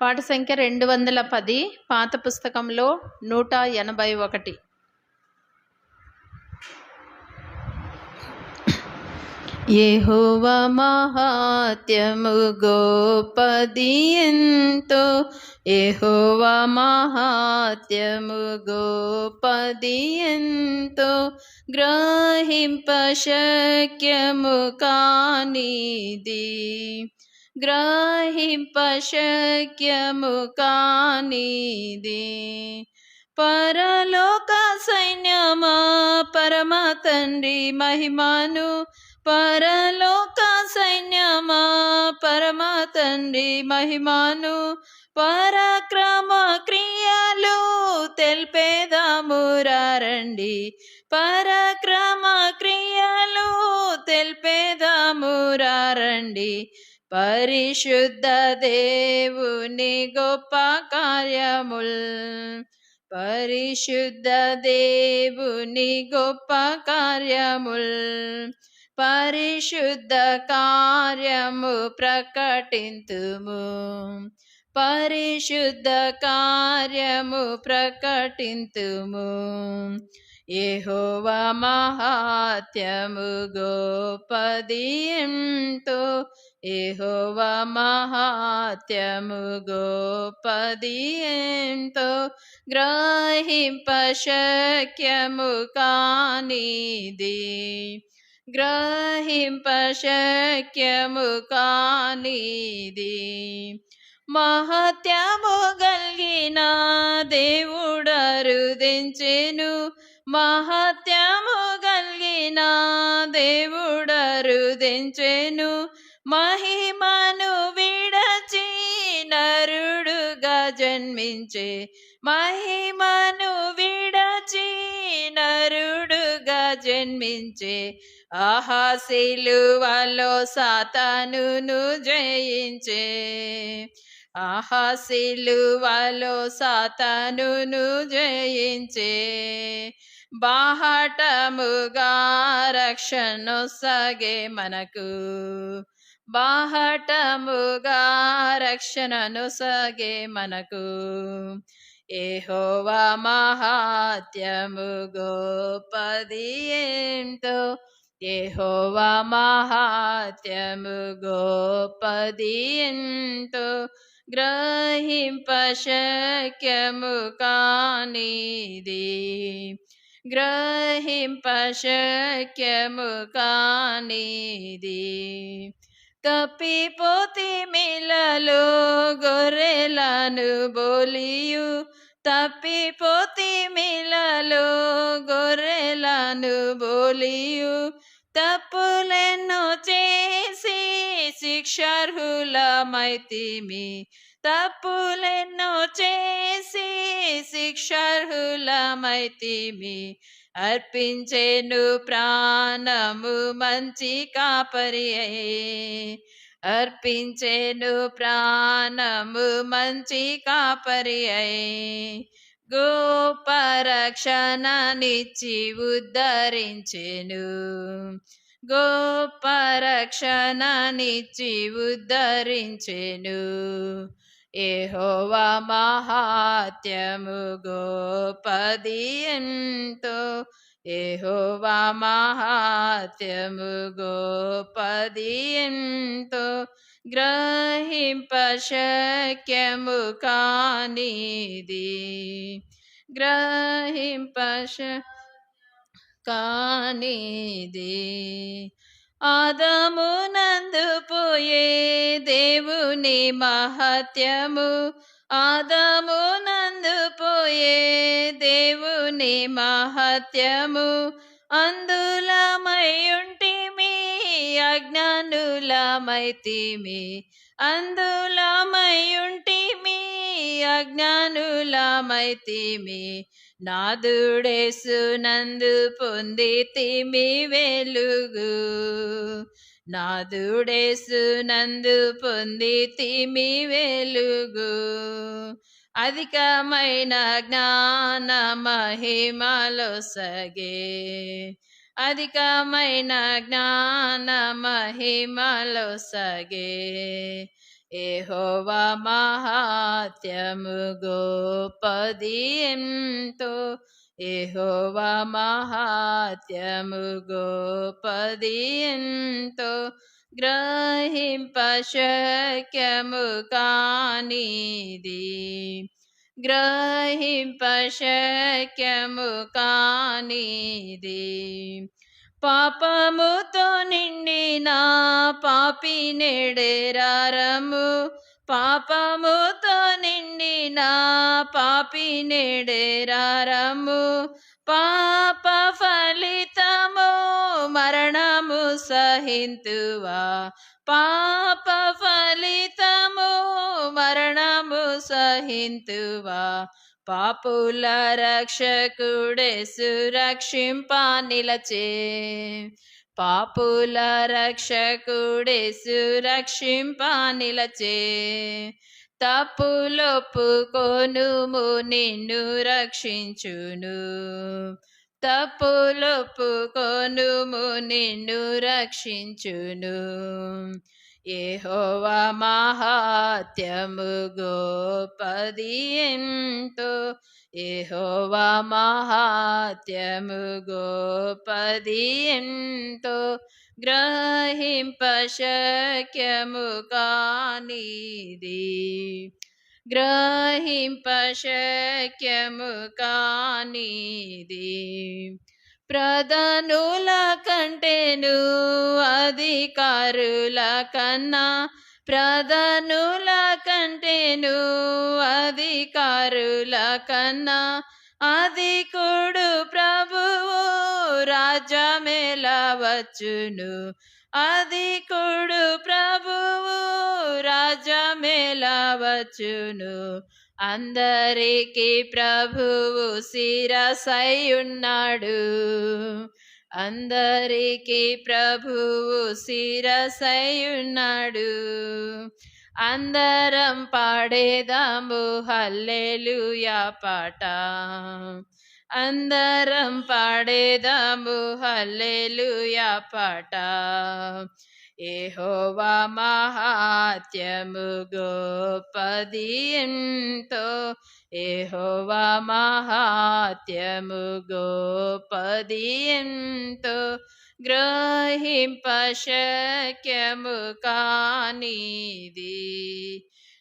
పాట సంఖ్య 210, పాత పుస్తకంలో 181. యెహోవా మహాత్యము గొప్పది ఎంతో, యెహోవా మహాత్యము గొప్పది ఎంతో, గ్రహింప శక్యము కానిది, గ్రహింప శక్యము కానిది. పరలోక సైన్యమా పరమ తండ్రి మహిమను, పరలోక సైన్యమా పరమ తండ్రి మహిమను, పరాక్రమ క్రియలు తెల్పేదాము రండి, పరాక్రమ క్రియలు తెల్పేదాము రండి. పరిశుద్ధ దేవుని గొప్ప కార్యముల్, పరిశుద్ధ దేవుని గొప్ప కార్యముల్, పరిశుద్ధ కార్యము ప్రకటింతుము, పరిశుద్ధ కార్యము ప్రకటింతుము. యెహోవా మహాత్యము గొప్పది ఎంతో, యెహోవా మహాత్యము గొప్పది ఎంతో, గ్రహింప శక్యము కానిది, గ్రహింప శక్యము కానిది. మహత్యము గల్గిన దేవుడరుదించెను, మహత్యము గల్గిన దేవుడరుదించెను, మహిమను విడచి నరుడుగా జన్మించే, మహిమను విడచి నరుడుగా జన్మించే. ఆహా సిలువలో సాతానును జయించే, ఆహా సిలువలో సాతానును జయించే. బాహటముగా రక్షణొసగే మనకు, బాహటముగా రక్షణనొసగే మనకు. యెహోవా మహాత్యము గొప్పది ఎంతో, యెహోవా మహాత్యము గొప్పది ఎంతో, గ్రహింప శక్యము కానిది, గ్రహింప శక్యము కానిది. తప్పిపోతిమిలలో గొర్రెలను బోలియు, తప్పిపోతిమిలలో గొర్రెలను బోలియు, తప్పులెన్నో చేసి శిక్షార్హులమైతిమి, తప్పులెన్నో చేసి శిక్షార్హులమైతిమి. అర్పించెను ప్రాణము మంచి కాపరి అయి, అర్పించెను ప్రాణము మంచి కాపరి అయి. గొప్ప రక్షణనిచ్చి ఉద్ధరించెను, గొప్ప రక్షణనిచ్చి ఉద్ధరించెను. యెహోవా మహాత్యము గొప్పది ఎంతో, యెహోవా మహాత్యము గొప్పది ఎంతో, గ్రహింప శక్యము కానిది, గ్రహింప కానిది. ఆదాము నందు పోయే దేవుని మహత్యము, ఆదాము నందు పోయే దేవుని మహత్యము, అందులమయుంటిమి అజ్ఞానులమైతిమి, అందులమయుంటిమి అజ్ఞానులమైతిమి. నాదుడేసు నందు పొందితిమి వెలుగు, నాదుడేసు నందు పొందితిమి వెలుగు. అధికమైన జ్ఞాన మహిమలొసగే, అధికమైన జ్ఞాన మహిమలొసగే. యెహోవా మహాత్యము గొప్పది ఎంతో, యెహోవా మహాత్యము గొప్పది ఎంతో, గ్రహింప శక్యము కానిది, గ్రహింప శక్యము కానిది. పాపముతో నిండిన పాపి నెడెరారము, పాపముతో నిండిన పాపి నెడెరారము, పాప ఫలితము మరణము సహింతువా, పాప ఫలితము మరణము సహింతువా, పాపుల రక్షకుడేసు రక్షింప నిలచే, పాపుల రక్షకుడేసు రక్షింప నిలచే, తప్పులొప్పుకొనుము నిన్ను రక్షించును, తప్పులొప్పుకొనుము నిన్ను రక్షించును. యెహోవా మహాత్యము గొప్పది ఎంతో, యెహోవా మహాత్యము గొప్పది ఎంతో, గ్రహింప శక్యము కానిది, గ్రహింప శక్యము కానిది. ప్రధానుల కంటేను అధికారుల కన్నా, ప్రధానుల కంటేను అధికారుల కన్నా, అధికుడు ప్రభువు రాజ్యమేలవచ్చును, అధికుడు ప్రభువు రాజ్యమేలవచ్చును. అందరికీ ప్రభువు శిరసై ఉన్నాడు, అందరికీ ప్రభువు శిరసై ఉన్నాడు. అందరం పాడేదాము హల్లెలూయా పాట, అందరం పాడేదాము హల్లెలూయా పాట. యెహోవా మహాత్యము గొప్పది ఎంతో, యెహోవా మహాత్యము గొప్పది ఎంతో, గ్రహింప శక్యము కానిది,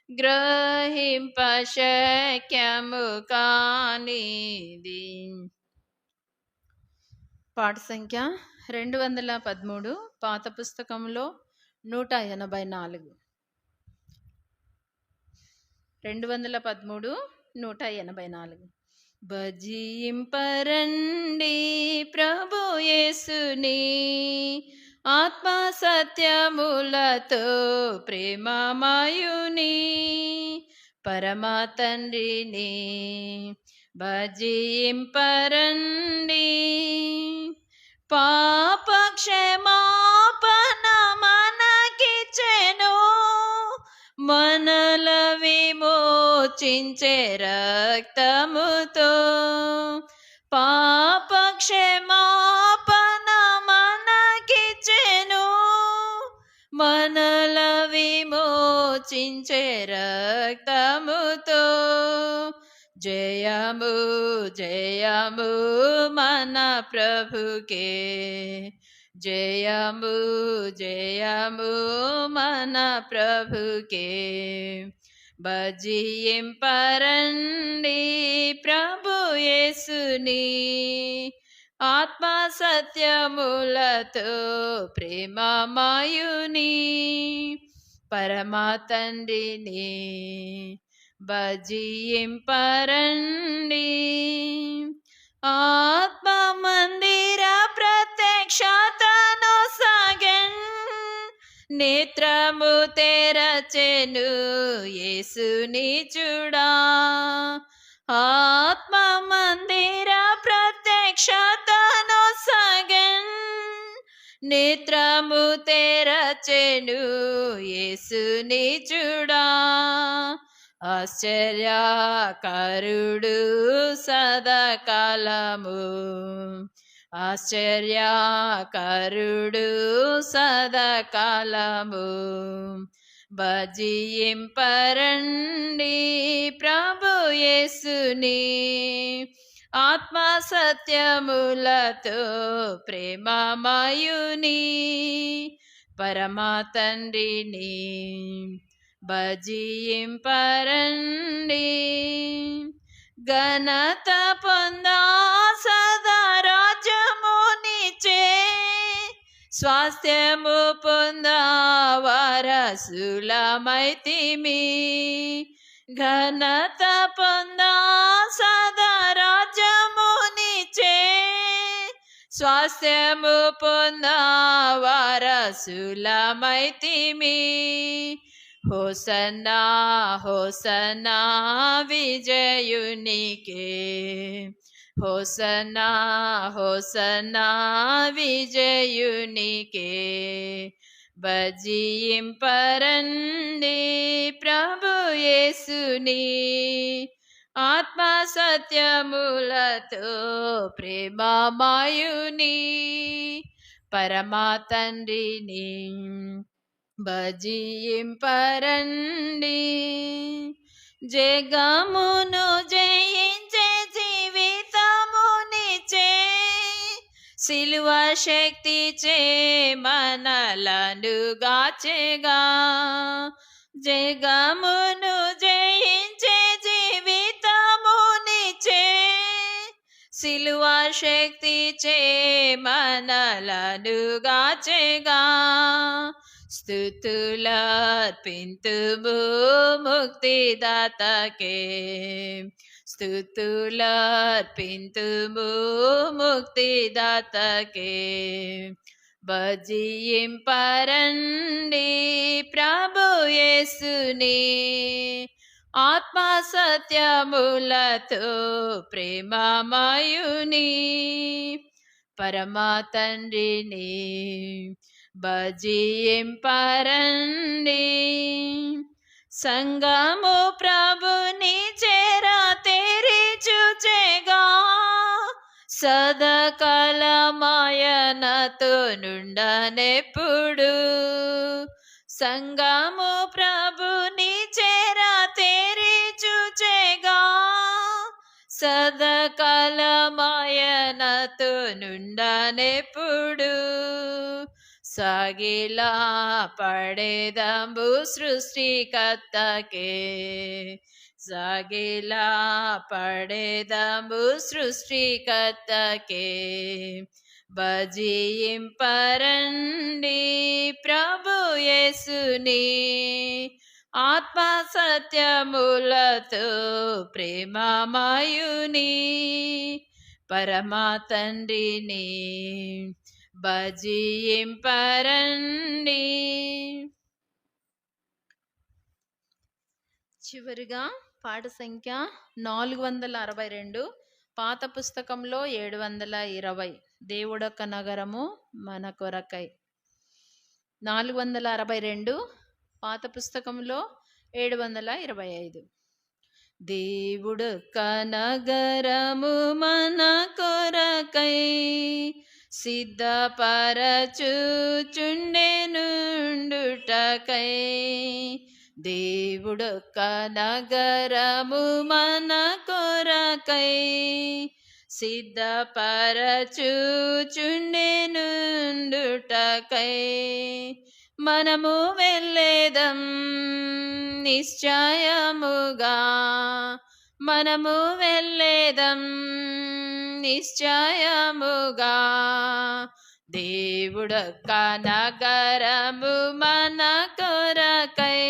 గ్రహింప శక్యము కానిది. పాట సంఖ్య 213, పాత పుస్తకంలో 184. 213, 184. భజింపరండి ప్రభు యేసుని ఆత్మ సత్యములతో, ప్రేమమయుని పరమ తండ్రిని భజింపరండి. పాప క్షమాపణ మనకిచ్చెను, మనల విమోచించే రక్తముతో, పాప క్షమాపణ మనకిచ్చెను, మనల విమోచించే రక్తముతో. జయము జయము మన ప్రభుకే, జయము జయము మన ప్రభుకే. భజింపరండి ప్రభు యేసుని ఆత్మ సత్యములతో, ప్రేమమయుని పరమ తండ్రిని భజింపరండి. ఆత్మ మందిర ప్రత్యక్షతను సాగన్, నేత్రము తెరచెను యేసుని చూడా. ఆత్మ మందిర ప్రత్యక్షతను సాగన్, నేత్రము తెరచెను యేసుని చూడా. ఆశ్చర్యకరుడు సదాకాలము, ఆశ్చర్యకరుడు సదాకాలము. భజింపరండి ప్రభు యేసుని, ఆత్మ సత్యములతో ప్రేమమయుని పరమా తండ్రిని భజింపరండి. ఘనత పొందా సదా రాజ్యమునిచే, స్వాస్థ్యము పొందా వారసులమైతిమి. ఘనత పొందా సదా రాజ్యమునిచే, స్వాస్థ్యము పొందా వారసులమైతిమి. హోసన్నా హోసన్నా విజయునికే, హోసన్నా హోసన్నా విజయునికే. భజింపరండి ప్రభు యేసుని, ఆత్మ సత్యములతో ప్రేమమయుని పరమా తండ్రిని భజింపరండి. జగమును జయించే జీవితమునిచే, సిలువ శక్తి చే మనలను గాచెగా. జగమును జయించే జీవితమునిచే, సిలువ శక్తి చే మనలను గాచెగా. స్తుతులర్పింతుము ముక్తిదాతకే, స్తుతులర్పింతుము ముక్తిదాతకే. భజింపరండి ప్రభు యేసుని, ఆత్మ సత్యములతో ప్రేమమయుని పరమా తండ్రిని భజింపరండి. సంగము ప్రభుని చేరా తెరి చూచెగా, సదాకాలమాయనతో నుండనెప్పుడు. సంగము ప్రభుని చేరా తెరి చూచెగా, సదాకాలమాయనతో నుండనెప్పుడు. సాగిలా పడేదంబు సృష్టికర్తకే, సాగిలా పడేదంబు సృష్టికర్తకే. భజింపరండి ప్రభు యేసుని, ఆత్మ సత్యములతో ప్రేమమయుని పరమా తండ్రిని భజింపరండి. చివరిగా పాట సంఖ్య 462, పాత పుస్తకంలో 720, దేవుడొక్క నగరము మన కొరకై. 462 పాత పుస్తకంలో 725. దేవుడొక్క నగరము మన కొరకై సిద్ధపరచుచుండెనుండుటకై, దేవుడొక్క నగరము మన కొరకై సిద్ధపరచుచుండెనుండుటకై. మనము వెళ్ళేదం నిశ్చయముగా, మనము వెళ్ళేదం నిశ్చయముగా. దేవుడొక్క నగరము మన కొరకై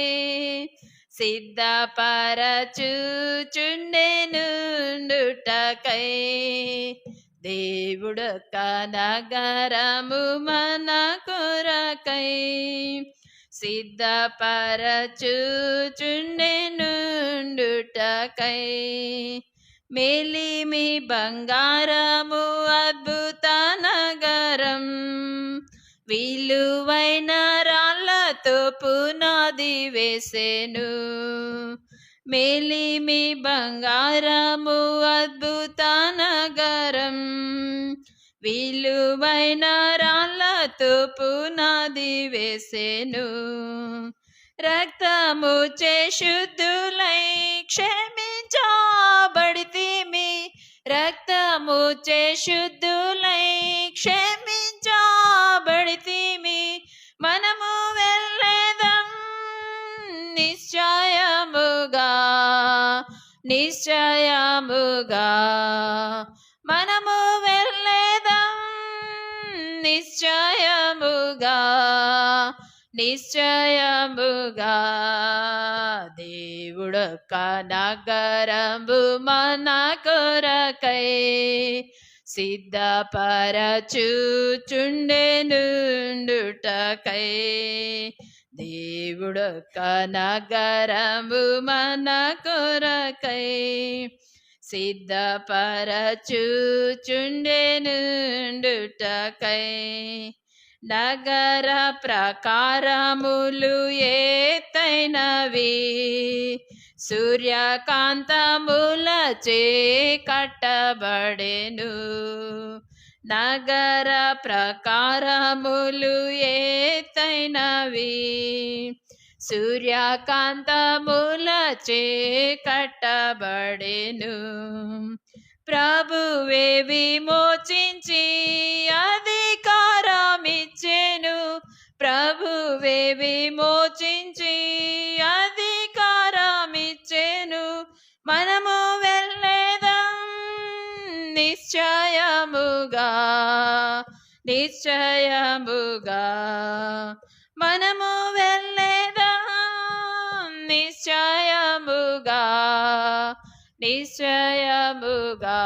సిద్ధపరచుచుండెనుండుటకై, దేవుడొక్క నగరము మన కొరకై సిద్ధపరచుచుండెనుండుటకై. మేలిమి బంగారము అద్భుత నగరం, విలువైన రాళ్ళతో పునాది వేసెను. మేలిమి బంగారము అద్భుత నగరం, విలువైన రాళ్ళతో పునాది వేసెను. రక్తముచే శుద్ధులై క్షమించబడితిమి, రక్తముచే శుద్ధులై క్షమించబడితిమి. మనము వెళ్ళేదం నిశ్చయముగా, నిశ్చయముగా. మనము వెళ్ళేదం నిశ్చయముగా, నిశ్చయముగా. దేవుడొక్క నగరము మన కొరకై సిద్ధపరచుచుండెనుండుటకై, దేవుడొక్క నగరము మన కొరకై సిద్ధపరచుచుండెనుండుటకై. నగర ప్రకారములు ఎత్తైనవి, సూర్యకాంతములచే కట్టబడెను. నగర ప్రకారములు ఎత్తైనవి, సూర్యకాంతములచే కట్టబడెను. ప్రభువే విమోచించి అధికారమిచ్చెను, ప్రభువే విమోచించి అధికారమిచ్చెను. మనము వెళ్ళేదం నిశ్చయముగా, నిశ్చయముగా. మనము వెళ్ళేదం నిశ్చయముగా, నిశ్చయముగా.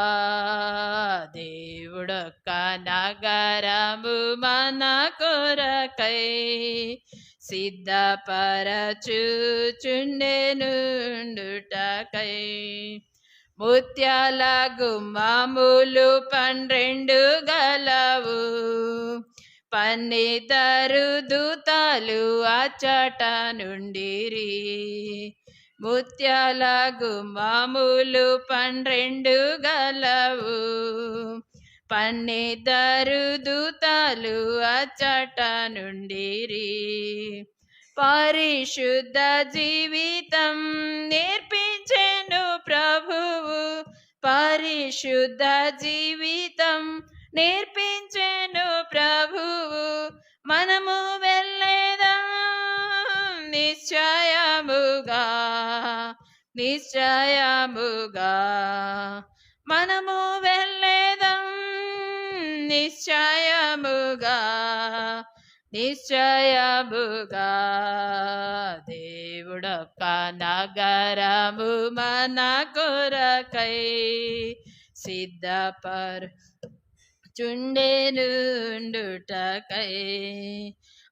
దేవుడొక్క నగరము మన కొరకై సిద్ధపరచుచుండెనుండుటకై. ముత్యాల గుమ్మములు 12 గలవు, 12 దూతలు అచ్చట నుండిరి. ముత్యాల గుమ్మములు 12 గలవు, 12 దూతలు అచ్చట నుండిరి. పరిశుద్ధ జీవితం నేర్పించెను ప్రభువు, పరిశుద్ధ జీవితం నేర్పించెను ప్రభువు. మనము వెళ్ళేదం నిశ్చయముగా, నిశ్చయముగా. మనము వెళ్ళేదం నిశ్చయముగా, నిశ్చయముగా. దేవుడొక్క నగరము మన కొరకై సిద్ధపరచుచుండెనుండుటకై.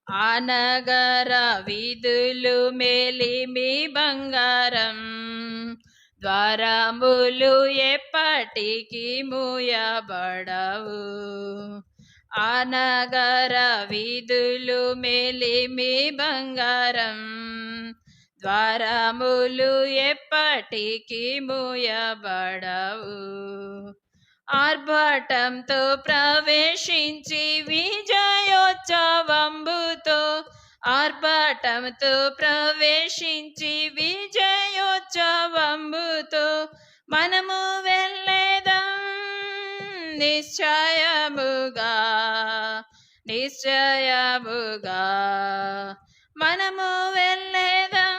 ఆ నగర వీధులు మేలిమి బంగారం, ద్వారములు ఎప్పటికీ మూయబడవు. ఆ నగర వీధులు మేలిమి బంగారం, ద్వారములు ఎప్పటికీ మూయబడవు. ఆర్భాటంతో ప్రవేశించి విజయోత్సవంబుతో, ఆర్భాటంతో ప్రవేశించి విజయోత్సవంబుతో మనము వెళ్ళేదం నిశ్చయముగా, నిశ్చయముగా. మనము వెళ్ళేదం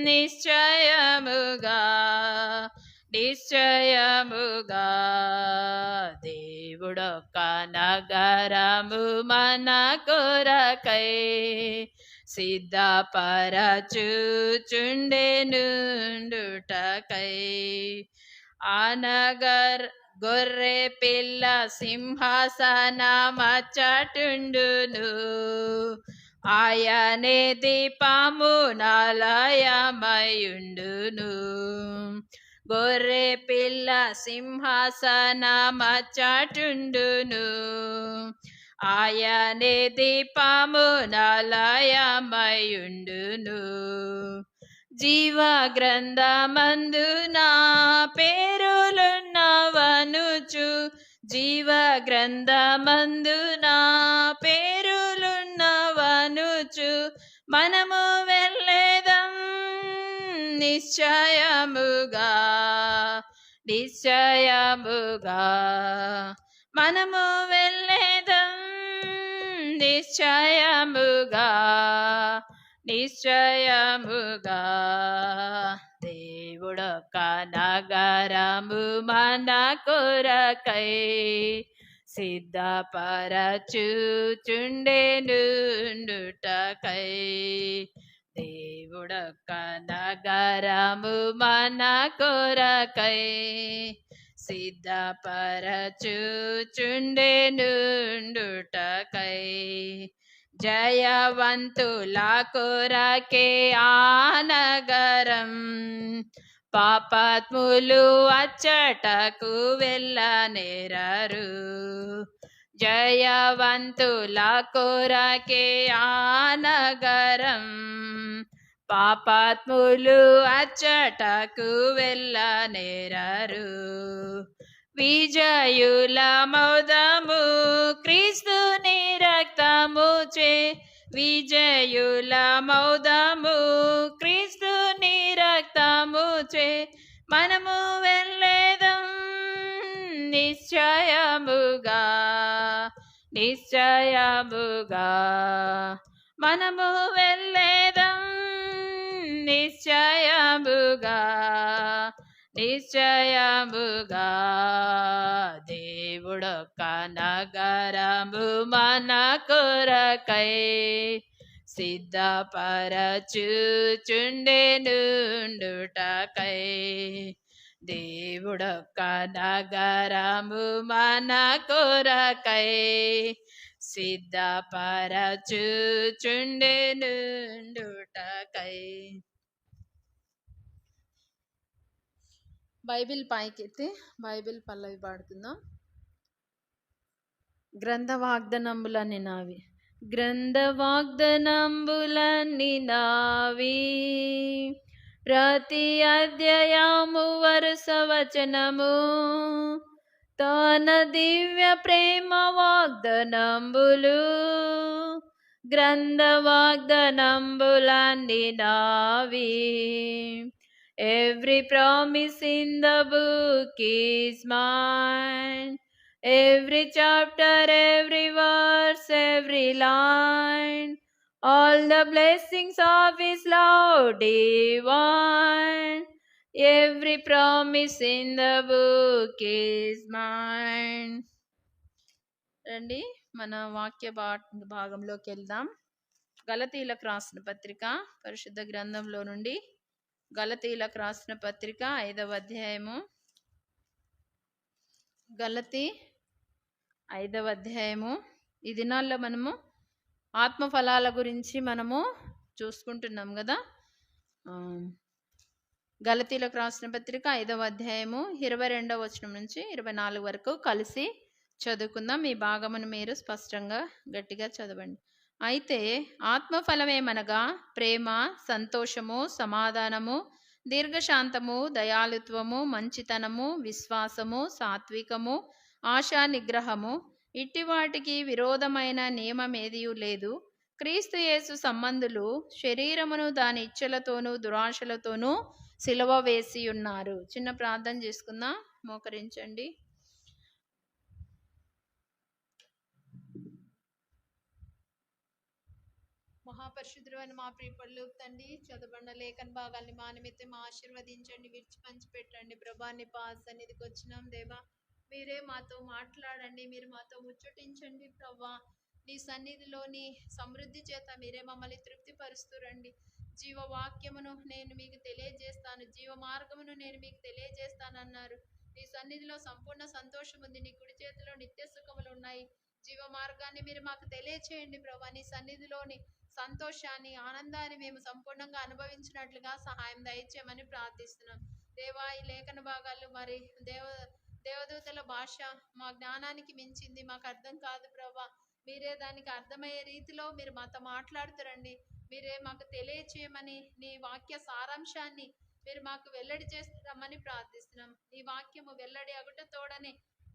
నిశ్చయముగా, నిశ్చయముగా. దేవుడొక్క నగరము మన కొరకై సిద్ధపరచుచుండెనుండుటకై. ఆ నగర్ గొర్రె పిల్ల సింహాసనమచ్చటుండును, ఆయనే దీపము నాలయమయుండును. గొర్రె పిల్ల సింహాసనమచ్చటుండును, ఆయనే దీపము నాలయమయుండును. జీవ గ్రంథమందున పేరులున్నవనుచు, జీవ గ్రంథమందున పేరులున్నవనుచు మనము వెళ్ళేదం నిశ్చయముగా నిశ్చయముగా మనము వెళ్ళేదం నిశ్చయముగా నిశ్చయముగా దేవుడొక్క నగరము మన కొరకై సిద్ధపరచుచుండెనుండుటకై దేవుడొక్క నగరము మన కొరకై సిద్ధపరచుచుండెనుండుటకై జయవంతుల కొరకే ఆ నగరం పాపాత్ములు అచ్చటకు వెళ్ళనేరరు జయవంతుల కొరకే ఆ నగరం పాపాత్ములు అచ్చటకు వెళ్ళనేరరు విజయుల మౌదము క్రీస్తుని రక్తముచే విజయుల మౌదము క్రీస్తుని రక్తముచే మనము వెళ్ళేదం నిశ్చయముగా నిశ్చయముగా మనము వెళ్ళేదం నిశ్చయముగా నిశ్చయముగా దేవుడొక్క నగరము మన కొరకై సిద్ధపరచుచుండెనుండుటకై దేవుడొక్క నగరము మన కొరకై సిద్ధపరచుచుండెనుండుటకై బైబిల్ పైకెత్తి బైబిల్ పల్లవి పాడుకుందాం. గ్రంథ వాగ్దనంబులన్నీ నావి గ్రంథ వాగ్దనంబులన్నీ నావి ప్రతి అధ్యాయము వరుస వచనము తన దివ్య ప్రేమ వాగ్దనంబులు గ్రంథ వాగ్దనంబులన్నీ నావి Every promise in the book is mine. Every chapter, every verse, every line. All the blessings of His love divine. Every promise in the book is mine. రండి మన వాక్య భాగంలోకి వెళ్దాం. గలతీయులకు రాసిన పత్రిక పరిశుద్ధ గ్రంథంలో నుండి గలతీయులకు రాసిన పత్రిక 5వ అధ్యాయము గలతీ 5వ అధ్యాయము. ఈ దినాల్లో మనము ఆత్మఫలాల గురించి మనము చూసుకుంటున్నాం కదా. గలతీయులకు రాసిన పత్రిక 5వ అధ్యాయము 22వ వచనం నుంచి 24 వరకు కలిసి చదువుకుందాం. ఈ భాగమును మీరు స్పష్టంగా గట్టిగా చదవండి. అయితే ఆత్మఫలమేమనగా ప్రేమ, సంతోషము, సమాధానము, దీర్ఘశాంతము, దయాళుత్వము, మంచితనము, విశ్వాసము, సాత్వికము, ఆశా నిగ్రహము. ఇట్టి వాటికి విరోధమైన నియమమేదియూ లేదు. క్రీస్తు యేసు సంబంధులు శరీరమును దాని ఇచ్చలతోనూ దురాశలతోనూ సిలువ వేసి ఉన్నారు. చిన్న ప్రార్థన చేసుకుందాం. మోకరించండి. మహాపరిశుద్ధుడు అని మా ప్రియపళ్ళు తండ్రి, చదవబడిన లేఖన భాగాల్ని మా నిమిత్తం ఆశీర్వదించండి, విడిచి పంచిపెట్టండి. ప్రభాని పాస్ సన్నిధికి వచ్చినాం దేవా, మీరే మాతో మాట్లాడండి, మీరు మాతో ముచ్చటించండి. ప్రభా నీ సన్నిధిలోని సమృద్ధి చేత మీరే మమ్మల్ని తృప్తిపరుస్తురండి. జీవవాక్యమును నేను మీకు తెలియజేస్తాను, జీవ మార్గమును నేను మీకు తెలియజేస్తానన్నారు. నీ సన్నిధిలో సంపూర్ణ సంతోషం ఉంది, నీ కుడి చేతిలో నిత్య సుఖములు ఉన్నాయి. జీవ మార్గాన్ని మీరు మాకు తెలియచేయండి ప్రభా. నీ సన్నిధిలోని సంతోషాన్ని, ఆనందాన్ని మేము సంపూర్ణంగా అనుభవించినట్లుగా సహాయం దయచేయమని ప్రార్థిస్తున్నాం దేవా. ఈ లేఖన భాగాలు మరి దేవదూతల భాష మా జ్ఞానానికి మించింది, మాకు అర్థం కాదు ప్రభా. మీరే దానికి అర్థమయ్యే రీతిలో మీరు మాతో మాట్లాడుతారండి. మీరే మాకు తెలియచేయమని, నీ వాక్య సారాంశాన్ని మీరు మాకు వెల్లడి చేస్తామని ప్రార్థిస్తున్నాం. నీ వాక్యము వెల్లడి అగుట తోడనే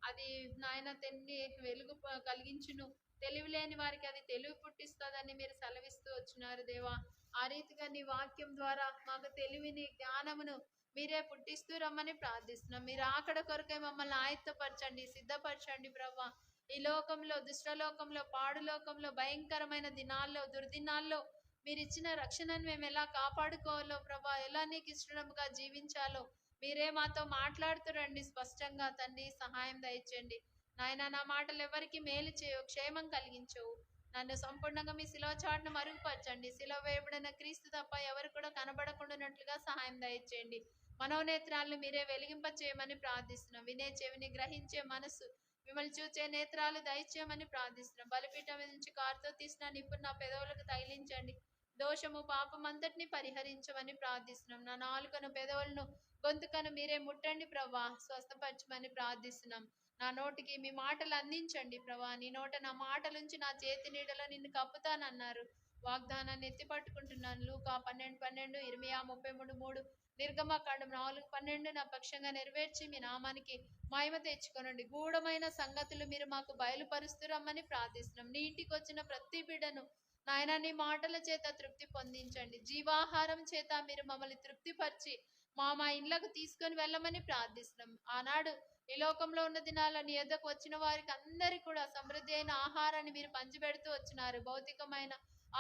అది నాయన తెన్ని వెలుగు కలిగించును తెలివి లేని వారికి అది తెలివి పుట్టిస్తుందని మీరు సెలవిస్తూ వచ్చినారు దేవా. ఆ రీతిగా నీ వాక్యం ద్వారా మాకు తెలివిని, జ్ఞానమును మీరే పుట్టిస్తూ రమ్మని ప్రార్థిస్తున్నాం. మీరు ఆకడ కొరకై మమ్మల్ని ఆయత్తపరచండి, సిద్ధపరచండి ప్రభా. ఈ లోకంలో, దుష్టలోకంలో, పాడు లోకంలో, భయంకరమైన దినాల్లో, దుర్దినాల్లో మీరు ఇచ్చిన రక్షణను మేము ఎలా కాపాడుకోవాలో ప్రభా, ఎలా నీకు ఇష్టముగా జీవించాలో మీరే మాతో మాట్లాడుతురండి స్పష్టంగా. తండ్రి సహాయం దయచేయండి నాయన. నా మాటలు ఎవరికి మేలు చేయవు, క్షేమం కలిగించవు. నన్ను సంపూర్ణంగా మీ శిలువ చాటును మరుగుపరచండి. శిలువ వేయబడిన క్రీస్తు తప్ప ఎవరు కూడా కనబడకుండానట్లుగా సహాయం దయచేయండి. మనోనేత్రాలను మీరే వెలిగింప చేయమని ప్రార్థిస్తున్నాం. వినే చెవిని, గ్రహించే మనసు, మిమ్మల్ని చూచే నేత్రాలు దయచేయమని ప్రార్థిస్తున్నాం. బలిపీఠం నుంచి కారుతో తీసిన నిప్పు నా పెదవులకు తగిలించండి. దోషము, పాపం అంతటిని పరిహరించమని ప్రార్థిస్తున్నాం. నా నాలుకను, పెదవులను, గొంతుకను మీరే ముట్టండి ప్రభా, స్వస్థపరచమని ప్రార్థిస్తున్నాం. నా నోటికి మీ మాటలు అందించండి ప్రభా. నీ నోట నా మాటలుంచి నా చేతి నీడలో నిన్ను కప్పుతానన్నారు. వాగ్దానాన్ని ఎత్తి పట్టుకుంటున్నాను. లూకా 12:12, ఇర్మియా 33:3, నిర్గమకాండం 4:12 నా పక్షంగా నెరవేర్చి మీ నామానికి మహిమ తెచ్చుకోనండి. గూఢమైన సంగతులు మీరు మాకు బయలుపరుస్తూ రమ్మని ప్రార్థిస్తున్నాం. నీ ఇంటికి వచ్చిన ప్రతి బిడ్డను నాయన నీ మాటల చేత తృప్తి పొందించండి. జీవాహారం చేత మీరు మమ్మల్ని తృప్తిపరిచి మా ఇళ్లకు తీసుకొని వెళ్ళమని ప్రార్థిస్తున్నాం. ఆనాడు ఈ లోకంలో ఉన్న దినాల నీ యొద్దకు వచ్చిన వారికి అందరికీ కూడా సమృద్ధి అయిన ఆహారాన్ని మీరు పంచిపెడుతూ వచ్చినారు. భౌతికమైన,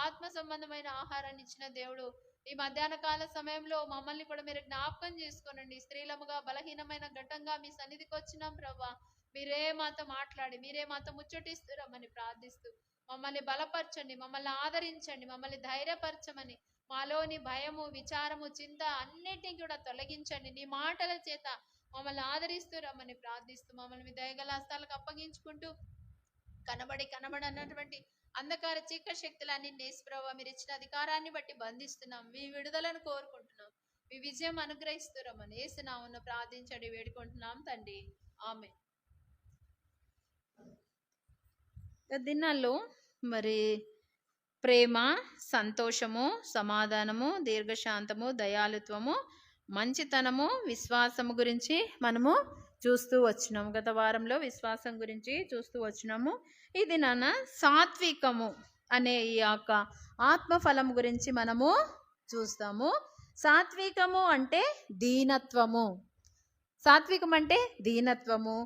ఆత్మ సంబంధమైన ఆహారాన్ని ఇచ్చిన దేవుడు, ఈ మధ్యాహ్న కాల సమయంలో మమ్మల్ని కూడా మీరు జ్ఞాపకం చేసుకోనండి. స్త్రీలముగా, బలహీనమైన ఘటంగా మీ సన్నిధికి వచ్చినాం ప్రభా. మీరే మాతో మాట్లాడి, మీరే మాతో ముచ్చటిస్తురమ్మని ప్రార్థిస్తూ మమ్మల్ని బలపరచండి, మమ్మల్ని ఆదరించండి, మమ్మల్ని ధైర్యపరచమని, మాలోని భయము, విచారము, చింత అన్నిటిని కూడా తొలగించండి. నీ మాటల చేత మమ్మల్ని ఆదరిస్తూ రమ్మని ప్రార్థిస్తూ మమ్మల్ని మీ దయగల హస్తాలకు అప్పగించుకుంటూ కనబడన్నటువంటి అంధకార చీకటి శక్తులన్నీ నేస్ప్రభ మీరు ఇచ్చిన అధికారాన్ని బట్టి బంధిస్తున్నాం. మీ విడుదలను కోరుకుంటున్నాం. మీ విజయం అనుగ్రహిస్తూ రమ్మని యేసునామమున ప్రార్థించండి వేడుకుంటున్నాం తండ్రి, ఆమేన్. దినాల్లో మరి ప్రేమ, సంతోషము, సమాధానము, దీర్ఘశాంతము, దయాళుత్వము, మంచితనము, విశ్వాసము గురించి మనము చూస్తూ వచ్చినాము. గత వారంలో విశ్వాసం గురించి చూస్తూ వచ్చినాము. ఇది నాన్న సాత్వికము అనే ఈ యొక్క ఆత్మఫలం గురించి మనము చూస్తాము. సాత్వికము అంటే దీనత్వము. సాత్వికం అంటే దీనత్వము,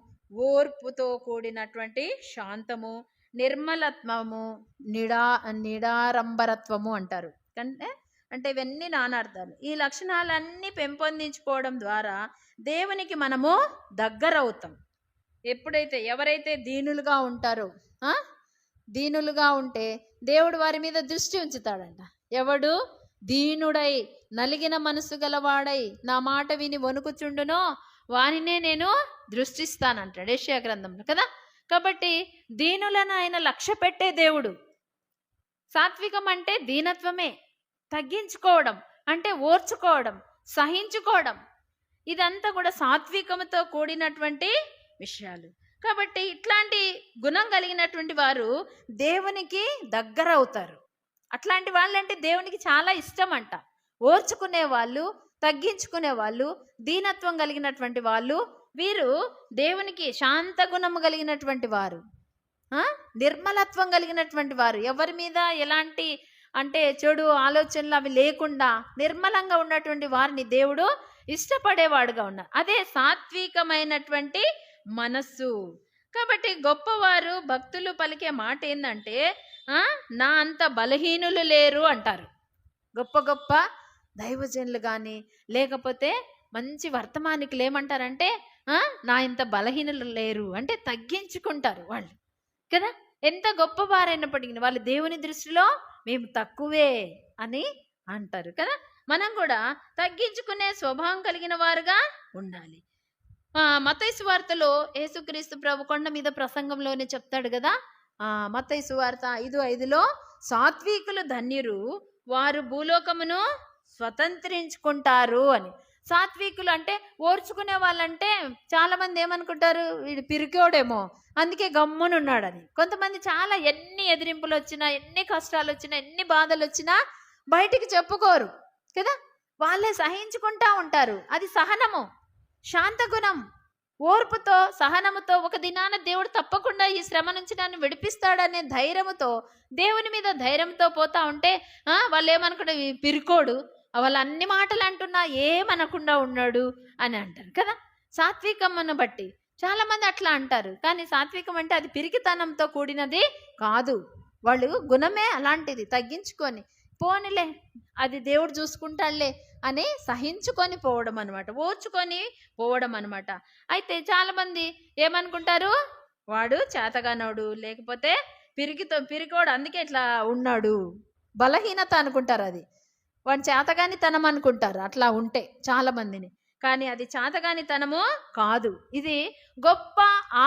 ఓర్పుతో కూడినటువంటి శాంతము, నిర్మలత్వము, నిడారంబరత్వము అంటారు. అంటే ఇవన్నీ నానార్థాలు. ఈ లక్షణాలన్నీ పెంపొందించుకోవడం ద్వారా దేవునికి మనము దగ్గరవుతాం. ఎప్పుడైతే ఎవరైతే దీనులుగా ఉంటారో, దీనులుగా ఉంటే దేవుడు వారి మీద దృష్టి ఉంచుతాడంట. ఎవడు దీనుడై నలిగిన మనసు గలవాడై నా మాట విని వణుకుచుండునో వానినే నేను దృష్టిస్తానంటాడు యెషయా గ్రంథంలో కదా. కాబట్టి దీనులను ఆయన లక్ష్య పెట్టే దేవుడు. సాత్వికం అంటే దీనత్వమే, తగ్గించుకోవడం అంటే ఓర్చుకోవడం, సహించుకోవడం. ఇదంతా కూడా సాత్వికముతో కూడినటువంటి విషయాలు. కాబట్టి ఇట్లాంటి గుణం కలిగినటువంటి వారు దేవునికి దగ్గర అవుతారు. అట్లాంటి వాళ్ళంటే దేవునికి చాలా ఇష్టం అంట. ఓర్చుకునే వాళ్ళు, తగ్గించుకునే వాళ్ళు, దీనత్వం కలిగినటువంటి వాళ్ళు, వీరు దేవునికి శాంత గుణము కలిగినటువంటి వారు, నిర్మలత్వం కలిగినటువంటి వారు, ఎవరి మీద ఎలాంటి అంటే చెడు ఆలోచనలు అవి లేకుండా నిర్మలంగా ఉన్నటువంటి వారిని దేవుడు ఇష్టపడేవాడుగా ఉన్నారు. అదే సాత్వికమైనటువంటి మనస్సు. కాబట్టి గొప్పవారు, భక్తులు పలికే మాట ఏంటంటే నా అంత బలహీనులు లేరు అంటారు. గొప్ప గొప్ప దైవజనులు కానీ లేకపోతే మంచి వర్తమానికులు ఏమంటారంటే నా ఇంత బలహీనులు లేరు అంటే తగ్గించుకుంటారు వాళ్ళు కదా. ఎంత గొప్పవారైనప్పటికీ వాళ్ళు దేవుని దృష్టిలో మేము తక్కువే అని అంటారు కదా. మనం కూడా తగ్గించుకునే స్వభావం కలిగిన వారుగా ఉండాలి. మత్తయి సువార్తలో యేసుక్రీస్తు ప్రభు కొండ మీద ప్రసంగంలోనే చెప్తాడు కదా. మత్తయి సువార్త 5:5లో సాత్వికులు ధన్యురు, వారు భూలోకమును స్వతంత్రించుకుంటారు అని. సాత్వికులు అంటే ఓర్చుకునే వాళ్ళంటే చాలా మంది ఏమనుకుంటారు, వీడు పిరికోడేమో అందుకే గమ్మునున్నాడని. కొంతమంది చాలా ఎన్ని ఎదిరింపులు వచ్చినా, ఎన్ని కష్టాలు వచ్చినా, ఎన్ని బాధలు వచ్చినా బయటికి చెప్పుకోరు కదా. వాళ్ళే సహించుకుంటా ఉంటారు. అది సహనము, శాంతగుణం. ఓర్పుతో, సహనముతో ఒక దినాన దేవుడు తప్పకుండా ఈ శ్రమ నుంచి నన్ను విడిపిస్తాడనే ధైర్యముతో, దేవుని మీద ధైర్యంతో పోతా ఉంటే వాళ్ళు ఏమనుకుంటే పిరికోడు, వాళ్ళు అన్ని మాటలు అంటున్నా ఏమనకుండా ఉన్నాడు అని అంటారు కదా. సాత్వికమ్మను బట్టి చాలా మంది అట్లా అంటారు, కానీ సాత్వికం అంటే అది పిరికితనంతో కూడినది కాదు. వాళ్ళు గుణమే అలాంటిది, తగ్గించుకొని పోనిలే అది దేవుడు చూసుకుంటాడులే అని సహించుకొని పోవడం అనమాట, ఓర్చుకొని పోవడం అనమాట. అయితే చాలా మంది ఏమనుకుంటారు, వాడు చేతగానోడు, లేకపోతే పిరికోడు అందుకే ఇట్లా ఉన్నాడు, బలహీనత అనుకుంటారు. అది వాడు చేతగానితనం అనుకుంటారు అట్లా ఉంటే చాలా మందిని. కానీ అది చేతగానితనము కాదు, ఇది గొప్ప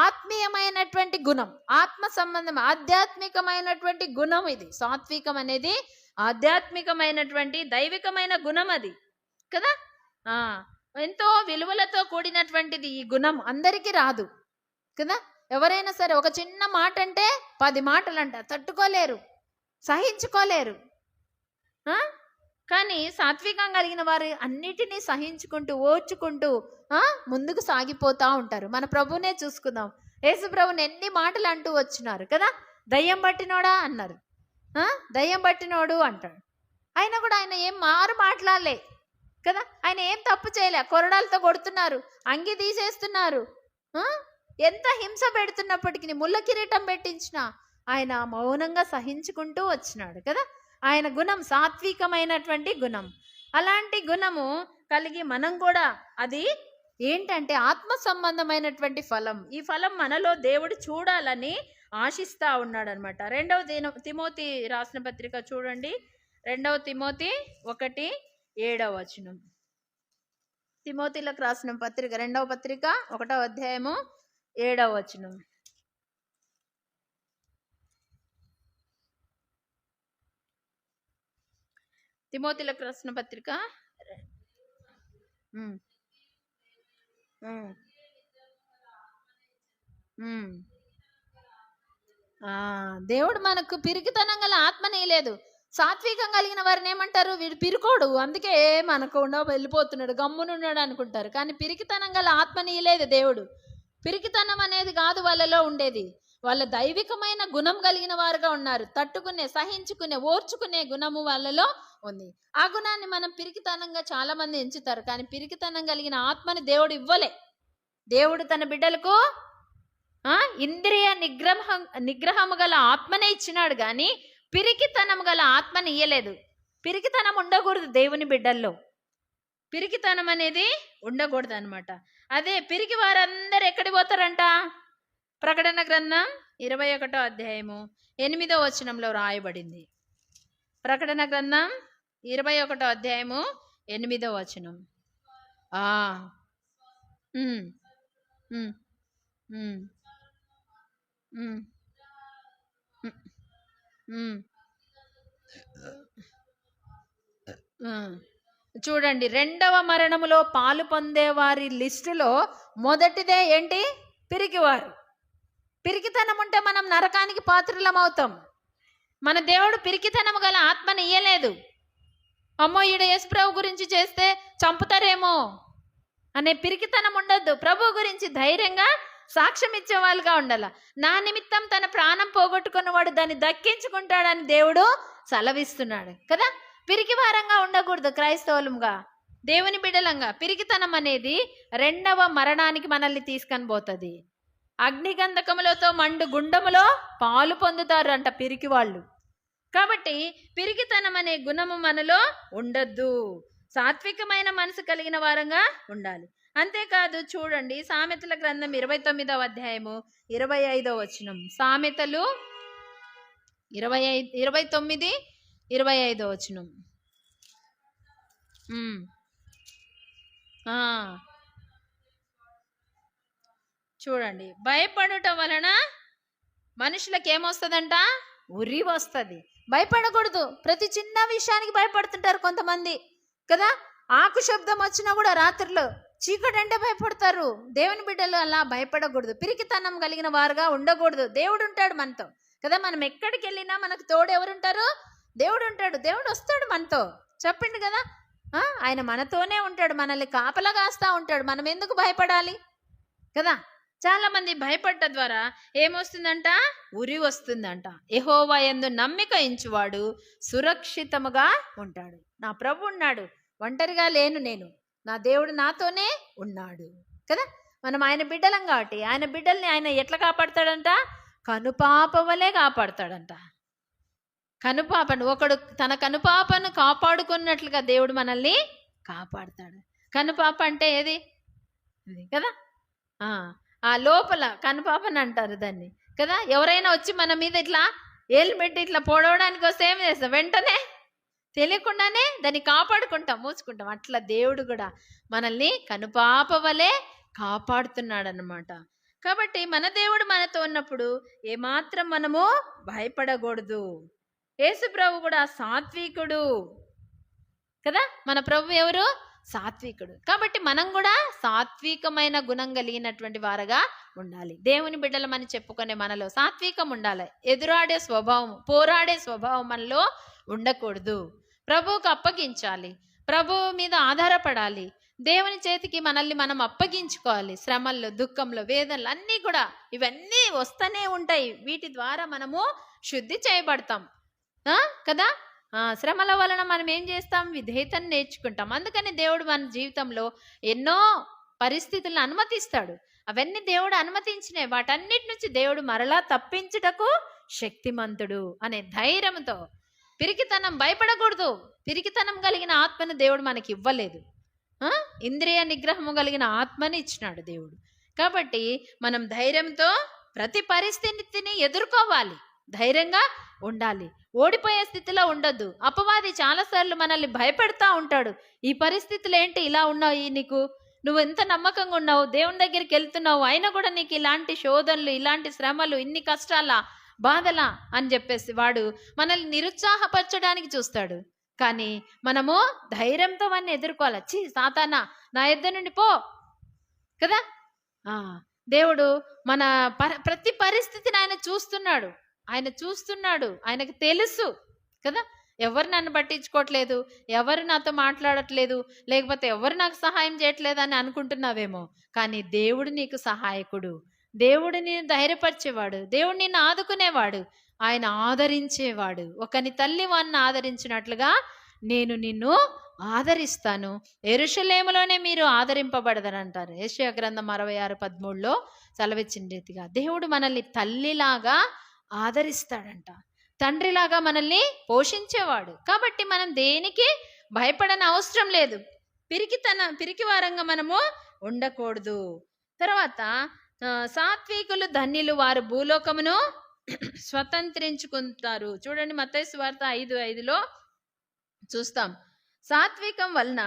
ఆత్మీయమైనటువంటి గుణం, ఆత్మ సంబంధం, ఆధ్యాత్మికమైనటువంటి గుణం. ఇది సాత్వికం అనేది ఆధ్యాత్మికమైనటువంటి దైవికమైన గుణం అది కదా. ఎంతో విలువలతో కూడినటువంటిది ఈ గుణం, అందరికీ రాదు కదా. ఎవరైనా సరే ఒక చిన్న మాట అంటే 10 మాటలు అంట తట్టుకోలేరు, సహించుకోలేరు. కానీ సాత్వికం కలిగిన వారు అన్నిటినీ సహించుకుంటూ, ఓర్చుకుంటూ ముందుకు సాగిపోతూ ఉంటారు. మన ప్రభువునే చూసుకుందాం, యేసు ప్రభుని ఎన్ని మాటలు అంటూ వచ్చినారు కదా. దయ్యం పట్టినోడా అన్నారు, దయ్యం పట్టినోడు అంటాడు. అయినా కూడా ఆయన ఏం మాట్లాడలే కదా, ఆయన ఏం తప్పు చేయలే. కొరడాలతో కొడుతున్నారు, అంగి తీసేస్తున్నారు, ఎంత హింస పెడుతున్నప్పటికీ ముళ్ళ కిరీటం పెట్టించిన ఆయన మౌనంగా సహించుకుంటూ వచ్చినాడు కదా. ఆయన గుణం సాత్వికమైనటువంటి గుణం. అలాంటి గుణము కలిగి మనం కూడా, అది ఏంటంటే ఆత్మ సంబంధమైనటువంటి ఫలం. ఈ ఫలం మనలో దేవుడు చూడాలని ఆశిస్తా ఉన్నాడు అనమాట. 2వ తిమోతి రాసిన పత్రిక చూడండి, 2వ తిమోతి 1:7. తిమోతిలకు రాసిన పత్రిక, 2వ పత్రిక 1వ అధ్యాయము 7. తిమోతిలకు రాసిన పత్రిక దేవుడు మనకు పిరికితనం గల ఆత్మనేయలేదు. సాత్వికం కలిగిన వారిని ఏమంటారు, వీడు పిరుకోడు అందుకే మనకుండా వెళ్ళిపోతున్నాడు, గమ్మునున్నాడు అనుకుంటారు. కానీ పిరికితనం గల ఆత్మనీయలేదు దేవుడు. పిరికితనం అనేది కాదు వాళ్ళలో ఉండేది, వాళ్ళ దైవికమైన గుణం కలిగిన వారుగా ఉన్నారు. తట్టుకునే, సహించుకునే, ఓర్చుకునే గుణము వాళ్ళలో ఉంది. ఆ గుణాన్ని మనం పిరికితనంగా చాలా మంది ఎంచుతారు, కానీ పిరికితనం కలిగిన ఆత్మని దేవుడు ఇవ్వలే. దేవుడు తన బిడ్డలకు ఇంద్రియ నిగ్రహము గల ఆత్మనే ఇచ్చినాడు, కానీ పిరికితనం గల ఆత్మని ఇయ్యలేదు. పిరికితనం ఉండకూడదు దేవుని బిడ్డల్లో, పిరికితనం అనేది ఉండకూడదు అనమాట. అదే పిరికి వారందరూ ఎక్కడికి పోతారంట, ప్రకటన గ్రంథం 21వ అధ్యాయము 8వ వచనంలో రాయబడింది. ప్రకటన గ్రంథం 21వ అధ్యాయము 8వ వచనం. చూడండి, 2వ మరణములో పాలు పొందేవారి లిస్టులో మొదటిదే ఏంటి, పిరికివారు. పిరికితనం ఉంటే మనం నరకానికి పాత్రలం అవుతాం. మన దేవుడు పిరికితనం గల ఆత్మని ఇయ్యలేదు. అమ్మో ఈడ యేసుప్రభు గురించి చేస్తే చంపుతారేమో అనే పిరికితనం ఉండొద్దు. ప్రభు గురించి ధైర్యంగా సాక్ష్యం ఇచ్చే వాళ్ళుగా ఉండాల. నా నిమిత్తం తన ప్రాణం పోగొట్టుకున్నవాడు దాన్ని దక్కించుకుంటాడని దేవుడు సెలవిస్తున్నాడు కదా. పిరికివారంగా ఉండకూడదు క్రైస్తవులంగా, దేవుని బిడ్డలంగా. పిరికితనం అనేది 2వ మరణానికి మనల్ని తీసుకొని పోతుంది. అగ్నిగంధకములతో మండు గుండములో పాలు పొందుతారు అంట పిరికి వాళ్ళు. కాబట్టి పిరికితనం అనే గుణము మనలో ఉండద్దు. సాత్వికమైన మనసు కలిగిన వారంగా ఉండాలి. అంతేకాదు, చూడండి సామెతల గ్రంథం 29వ అధ్యాయము 25వ వచనం. సామెతలు 29:25 వచనం. చూడండి, భయపడుట వలన మనుషులకు ఏమొస్తుందంట, ఉరి వస్తుంది. భయపడకూడదు. ప్రతి చిన్న విషయానికి భయపడుతుంటారు కొంతమంది కదా. ఆకు శబ్దం వచ్చినా కూడా రాత్రిలో చీకటి అంటే భయపడతారు. దేవుని బిడ్డలు అలా భయపడకూడదు, పిరికితనం కలిగిన వారుగా ఉండకూడదు. దేవుడు ఉంటాడు మనతో కదా. మనం ఎక్కడికి వెళ్ళినా మనకు తోడు ఎవరుంటారు, దేవుడు ఉంటాడు. దేవుడు వస్తాడు మనతో, చెప్పిండు కదా. ఆయన మనతోనే ఉంటాడు, మనల్ని కాపలా కాస్తా ఉంటాడు. మనం ఎందుకు భయపడాలి కదా. చాలా మంది భయపడ్డ ద్వారా ఏమొస్తుందంట? ఉరి వస్తుందంట. యెహోవా యందు నమ్మిక ఉంచువాడు సురక్షితముగా ఉంటాడు. నా ప్రభు ఉన్నాడు, ఒంటరిగా లేను నేను, నా దేవుడు నాతోనే ఉన్నాడు కదా. మనం ఆయన బిడ్డలం కాబట్టి ఆయన బిడ్డల్ని ఆయన ఎట్లా కాపాడతాడంట? కనుపాప వలె కాపాడతాడంట. కనుపాపను ఒకడు తన కనుపాపను కాపాడుకున్నట్లుగా దేవుడు మనల్ని కాపాడుతాడు. కనుపాప అంటే ఏది కదా, ఆ లోపల కనుపాపని అంటారు దాన్ని కదా. ఎవరైనా వచ్చి మన మీద ఇట్లా ఏళ్ళు పెట్టి ఇట్లా పొడవడానికి వస్తే ఏం చేస్తాం? వెంటనే తెలియకుండానే దాన్ని కాపాడుకుంటాం, మూసుకుంటాం. అట్లా దేవుడు కూడా మనల్ని కనుపాప వలె కాపాడుతున్నాడు అన్నమాట. కాబట్టి మన దేవుడు మనతో ఉన్నప్పుడు ఏమాత్రం మనము భయపడకూడదు. యేసు ప్రభు కూడా సాత్వికుడు కదా. మన ప్రభు ఎవరు? సాత్వికుడు. కాబట్టి మనం కూడా సాత్వికమైన గుణం కలిగినటువంటి వారుగా ఉండాలి. దేవుని బిడ్డలమని చెప్పుకునే మనలో సాత్వికం ఉండాలి. ఎదురాడే స్వభావం, పోరాడే స్వభావం మనలో ఉండకూడదు. ప్రభువుకు అప్పగించాలి, ప్రభువు మీద ఆధారపడాలి, దేవుని చేతికి మనల్ని మనం అప్పగించుకోవాలి. శ్రమల్లో, దుఃఖంలో, వేదనలు అన్నీ కూడా ఇవన్నీ వస్తూనే ఉంటాయి. వీటి ద్వారా మనము శుద్ధి చేయబడతాం కదా. శ్రమల వలన మనం ఏం చేస్తాం? విధేయతను నేర్చుకుంటాం. అందుకని దేవుడు మన జీవితంలో ఎన్నో పరిస్థితులను అనుమతిస్తాడు. అవన్నీ దేవుడు అనుమతించినవి. వాటన్నిటి నుంచి దేవుడు మరలా తప్పించుటకు శక్తిమంతుడు అనే ధైర్యంతో, పిరికితనం భయపడకూడదు. పిరికితనం కలిగిన ఆత్మను దేవుడు మనకి ఇవ్వలేదు. ఇంద్రియ నిగ్రహము కలిగిన ఆత్మని ఇచ్చినాడు దేవుడు. కాబట్టి మనం ధైర్యంతో ప్రతి పరిస్థితిని ఎదుర్కోవాలి, ధైర్యంగా ఉండాలి. ఓడిపోయే స్థితిలో ఉండొద్దు. అపవాది చాలాసార్లు మనల్ని భయపెడతా ఉంటాడు. ఈ పరిస్థితులు ఏంటి ఇలా ఉన్నావు, నువ్వు ఎంత నమ్మకంగా ఉన్నావు, దేవుని దగ్గరికి వెళ్తున్నావు, అయినా కూడా నీకు ఇలాంటి శోధనలు, ఇలాంటి శ్రమలు, ఇన్ని కష్టాలా, బాధలా అని చెప్పేసి వాడు మనల్ని నిరుత్సాహపరచడానికి చూస్తాడు. కానీ మనము ధైర్యంతో వాడిని ఎదుర్కోవాలి. సాతానా నా యొద్ద నుండి పో కదా. దేవుడు మన ప్రతి పరిస్థితిని ఆయన చూస్తున్నాడు, ఆయనకు తెలుసు కదా. ఎవరు నన్ను పట్టించుకోవట్లేదు, ఎవరు నాతో మాట్లాడట్లేదు, లేకపోతే ఎవరు నాకు సహాయం చేయట్లేదు అని అనుకుంటున్నావేమో. కానీ దేవుడు నీకు సహాయకుడు, దేవుడు నిన్ను ధైర్యపరిచేవాడు, దేవుడు నిన్ను ఆదుకునేవాడు, ఆయన ఆదరించేవాడు. ఒకని తల్లి వాన్ని ఆదరించినట్లుగా నేను నిన్ను ఆదరిస్తాను, యెరూషలేములోనే మీరు ఆదరింపబడదనంటారు. యెషయా గ్రంథం 66:13 సెలవిచ్చిన రీతిగా దేవుడు మనల్ని తల్లిలాగా ఆదరిస్తాడంట, తండ్రిలాగా మనల్ని పోషించేవాడు. కాబట్టి మనం దేనికి భయపడని అవసరం లేదు. పిరికి వారంగా మనము ఉండకూడదు. తర్వాత సాత్వికులు ధన్యులు, వారు భూలోకమును స్వతంత్రించుకుంటారు. చూడండి, మత్తయి సువార్త 5:5 చూస్తాం. సాత్వికం వలన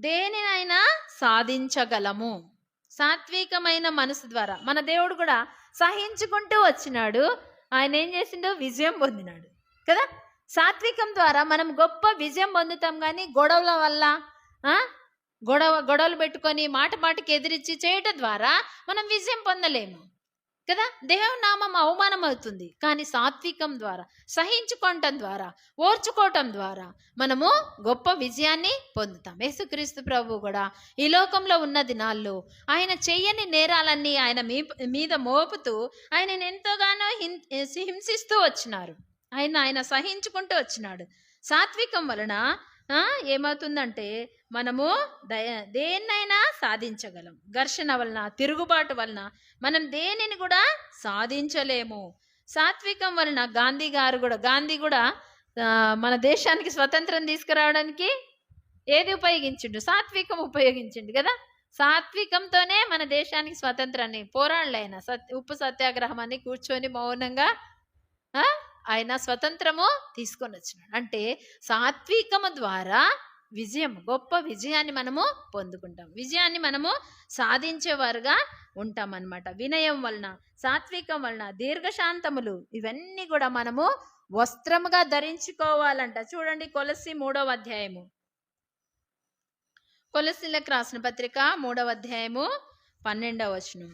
దేనినైనా సాధించగలము. సాత్వికమైన మనసు ద్వారా మన దేవుడు కూడా సహించుకుంటూ వచ్చినాడు. ఆయన ఏం చేసిండు? విజయం పొందినాడు కదా. సాత్వికం ద్వారా మనం గొప్ప విజయం పొందుతాం. కానీ గొడవల వల్ల గొడవలు పెట్టుకొని మాటికి ఎదిరించి చేయటం ద్వారా మనం విజయం పొందలేము కదా. దేవుని నామం అవమానం అవుతుంది. కానీ సాత్వికం ద్వారా, సహించుకోవటం ద్వారా, ఓర్చుకోవటం ద్వారా మనము గొప్ప విజయాన్ని పొందుతాం. యేసుక్రీస్తు ప్రభు కూడా ఈ లోకంలో ఉన్న దినాల్లో ఆయన చెయ్యని నేరాలన్నీ ఆయన మీద మోపుతూ ఆయనను ఎంతోగానో హింసిస్తూ వచ్చినారు. ఆయన సహించుకుంటూ వచ్చినాడు. సాత్వికం వలన ఏమవుతుందంటే మనము దేన్నైనా సాధించగలం. ఘర్షణ వలన, తిరుగుబాటు వలన మనం దేనిని కూడా సాధించలేము. సాత్వికం వలన గాంధీ కూడా మన దేశానికి స్వతంత్రం తీసుకురావడానికి ఏది ఉపయోగించిండు? సాత్వికం ఉపయోగించిండు కదా. సాత్వికంతోనే మన దేశానికి స్వతంత్రాన్ని పోరాడలేన ఉప్పు సత్యాగ్రహం అని కూర్చొని మౌనంగా ఆయన స్వతంత్రము తీసుకొని వచ్చినాడు. అంటే సాత్వికము ద్వారా గొప్ప విజయాన్ని మనము పొందుకుంటాం, విజయాన్ని మనము సాధించేవారుగా ఉంటాం అన్నమాట. వినయం వలన, సాత్వికం వలన, దీర్ఘశాంతములు, ఇవన్నీ కూడా మనము వస్త్రముగా ధరించుకోవాలంట. చూడండి, కొలస్సీ 3వ అధ్యాయము, కొలస్సీలకు రాసిన పత్రిక 3వ అధ్యాయము 12వ వచనం.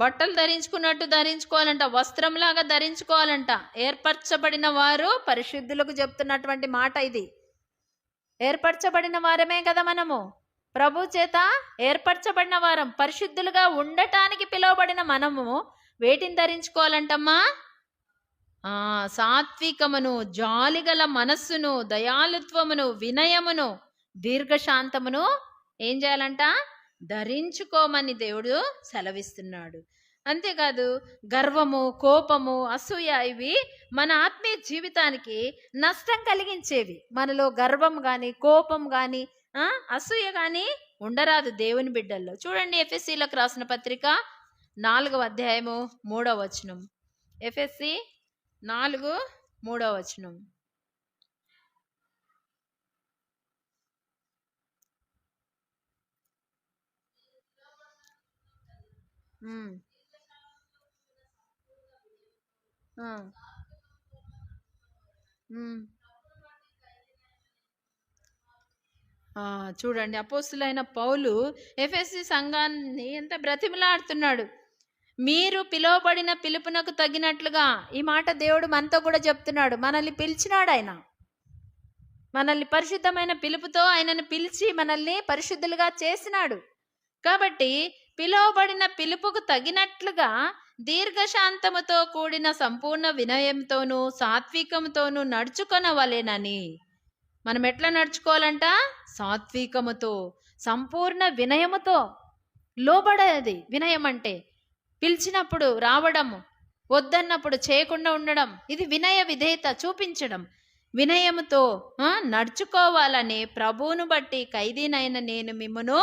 బట్టలు ధరించుకున్నట్టు ధరించుకోవాలంట, వస్త్రంలాగా ధరించుకోవాలంట. ఏర్పరచబడిన వారు పరిశుద్ధులకు చెప్తున్నటువంటి మాట ఇది. ఏర్పరచబడిన వారమే కదా మనము, ప్రభు చేత ఏర్పరచబడిన వారం, పరిశుద్ధులుగా ఉండటానికి పిలువబడిన మనము వేటిని ధరించుకోవాలంటమ్మా? సాత్వికమును, జాలిగల మనస్సును, దయాలుత్వమును, వినయమును, దీర్ఘశాంతమును ఏం చేయాలంట? ధరించుకోమని దేవుడు సెలవిస్తున్నాడు. అంతేకాదు గర్వము, కోపము, అసూయ ఇవి మన ఆత్మీయ జీవితానికి నష్టం కలిగించేవి. మనలో గర్వం కానీ, కోపం కానీ, అసూయ కానీ ఉండరాదు దేవుని బిడ్డల్లో. చూడండి, ఎఫెసీలకు రాసిన పత్రిక 4వ అధ్యాయము 3వ వచనం. ఎఫెసీ 4:3 వచనం. చూడండి, అపోస్తులైన పౌలు ఎఫెసీ సంఘాన్ని ఎంత బ్రతిమలాడుతున్నాడు. మీరు పిలువబడిన పిలుపునకు తగినట్లుగా, ఈ మాట దేవుడు మనతో కూడా చెప్తున్నాడు. మనల్ని పిలిచినాడు ఆయన, మనల్ని పరిశుద్ధమైన పిలుపుతో ఆయనను పిలిచి మనల్ని పరిశుద్ధులుగా చేసినాడు. కాబట్టి పిలువబడిన పిలుపుకు తగినట్లుగా దీర్ఘశాంతముతో కూడిన సంపూర్ణ వినయంతోనూ సాత్వికంతోనూ నడుచుకొనవలెనని. మనం ఎట్లా నడుచుకోవాలంట? సాత్వికముతో, సంపూర్ణ వినయముతో. లోబడేది వినయం అంటే. పిలిచినప్పుడు రావడము, వద్దన్నప్పుడు చేయకుండా ఉండడం, ఇది వినయ విధేయత చూపించడం. వినయముతో నడుచుకోవాలని ప్రభువును బట్టి ఖైదీనైన నేను మిమ్మును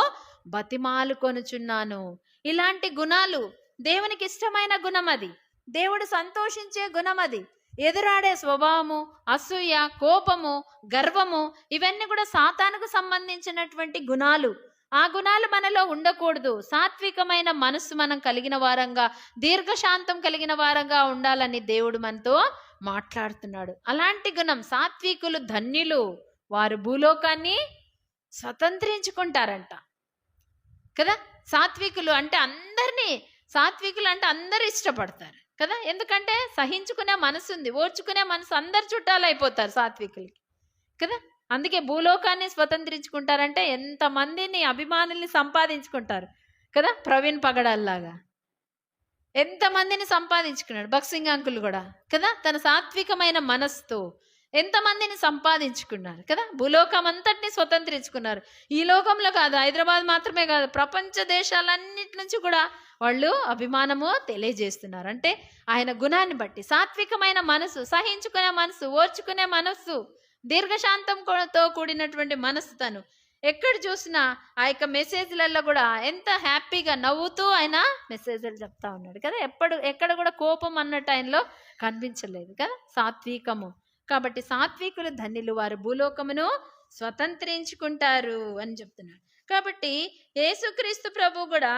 బతిమాలు కొనుచున్నాను. ఇలాంటి గుణాలు దేవునికి ఇష్టమైన గుణం, అది దేవుడు సంతోషించే గుణం. అది ఎదురాడే స్వభావము, అసూయ, కోపము, గర్వము ఇవన్నీ కూడా సాతానుకు సంబంధించినటువంటి గుణాలు. ఆ గుణాలు మనలో ఉండకూడదు. సాత్వికమైన మనస్సు మనం కలిగిన వారంగా, దీర్ఘశాంతం కలిగిన వారంగా ఉండాలని దేవుడు మనతో మాట్లాడుతున్నాడు. అలాంటి గుణం, సాత్వికులు ధన్యులు, వారు భూలోకాన్ని స్వతంత్రించుకుంటారంట కదా. సాత్వికులు అంటే అందరు ఇష్టపడతారు కదా. ఎందుకంటే సహించుకునే మనసు ఉంది, ఓర్చుకునే మనసు, అందరు చుట్టాలు అయిపోతారు సాత్వికులకి కదా. అందుకే భూలోకాన్ని స్వతంత్రించుకుంటారంటే ఎంతమందిని, అభిమానుల్ని సంపాదించుకుంటారు కదా. ప్రవీణ్ పగడాల్లాగా ఎంతమందిని సంపాదించుకున్నాడు భక్సింగ్ అంకుల్ కూడా కదా. తన సాత్వికమైన మనస్సుతో ఎంతమందిని సంపాదించుకున్నారు కదా. భూలోకం అంతటిని స్వతంత్రించుకున్నారు. ఈ లోకంలో కాదు, హైదరాబాద్ మాత్రమే కాదు, ప్రపంచ దేశాలన్నిటి నుంచి కూడా వాళ్ళు అభిమానము తెలియజేస్తున్నారు. అంటే ఆయన గుణాన్ని బట్టి. సాత్వికమైన మనసు, సహించుకునే మనసు, ఓర్చుకునే మనస్సు, దీర్ఘశాంతంతో కూడినటువంటి మనసు. తను ఎక్కడ చూసినా ఆ యొక్క మెసేజ్లలో కూడా ఎంత హ్యాపీగా నవ్వుతూ ఆయన మెసేజ్లు చెప్తా ఉన్నాడు కదా. ఎక్కడ కూడా కోపం అన్నట్టు ఆయనలో కనిపించలేదు కదా. సాత్వికము. కాబట్టి సాత్వికులు ధన్యులు, వారు భూలోకమును స్వతంత్రించుకుంటారు అని చెప్తున్నాడు. కాబట్టి యేసుక్రీస్తు ప్రభు కూడా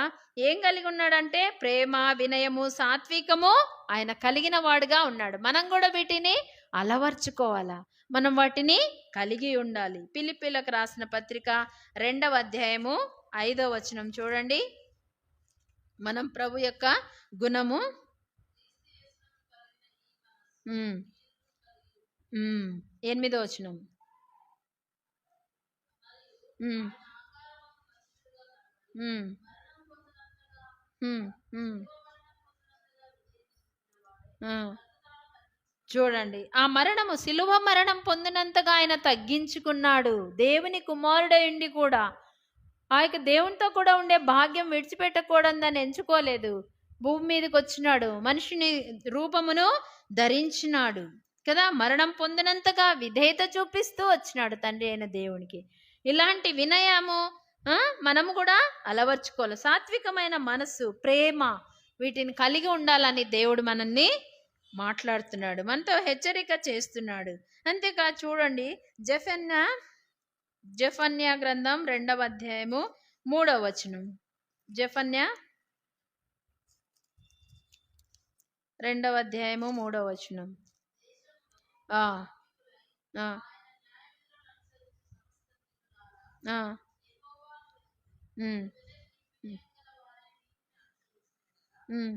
ఏం కలిగి ఉన్నాడంటే ప్రేమ, వినయము, సాత్వికము ఆయన కలిగిన వాడుగా ఉన్నాడు. మనం కూడా వీటిని అలవర్చుకోవాలా, మనం వాటిని కలిగి ఉండాలి. ఫిలిప్పీలకు రాసిన పత్రిక 2వ అధ్యాయము 5వ వచనం చూడండి. మనం ప్రభు యొక్క గుణము 8వ వచనం. చూడండి, ఆ మరణము, సిలువ మరణం పొందినంతగా ఆయన తగ్గించుకున్నాడు. దేవుని కుమారుడైండి కూడా ఆ యొక్క దేవునితో కూడా ఉండే భాగ్యం విడిచిపెట్టకూడదని ఎంచుకోలేదు. భూమి మీదకి వచ్చినాడు, మనిషిని రూపమును ధరించినాడు కదా. మరణం పొందినంతగా విధేయత చూపిస్తూ వచ్చినాడు తండ్రి అయిన దేవునికి. ఇలాంటి వినయము మనము కూడా అలవర్చుకోవాలి. సాత్వికమైన మనస్సు, ప్రేమ, వీటిని కలిగి ఉండాలని దేవుడు మనల్ని మాట్లాడుతున్నాడు, మనతో హెచ్చరిక చేస్తున్నాడు. అంతేకాదు చూడండి, జెఫన్యా గ్రంథం 2వ అధ్యాయము 3వ వచనం. జెఫన్యా 2వ అధ్యాయము 3వ వచనం. ఉమ్.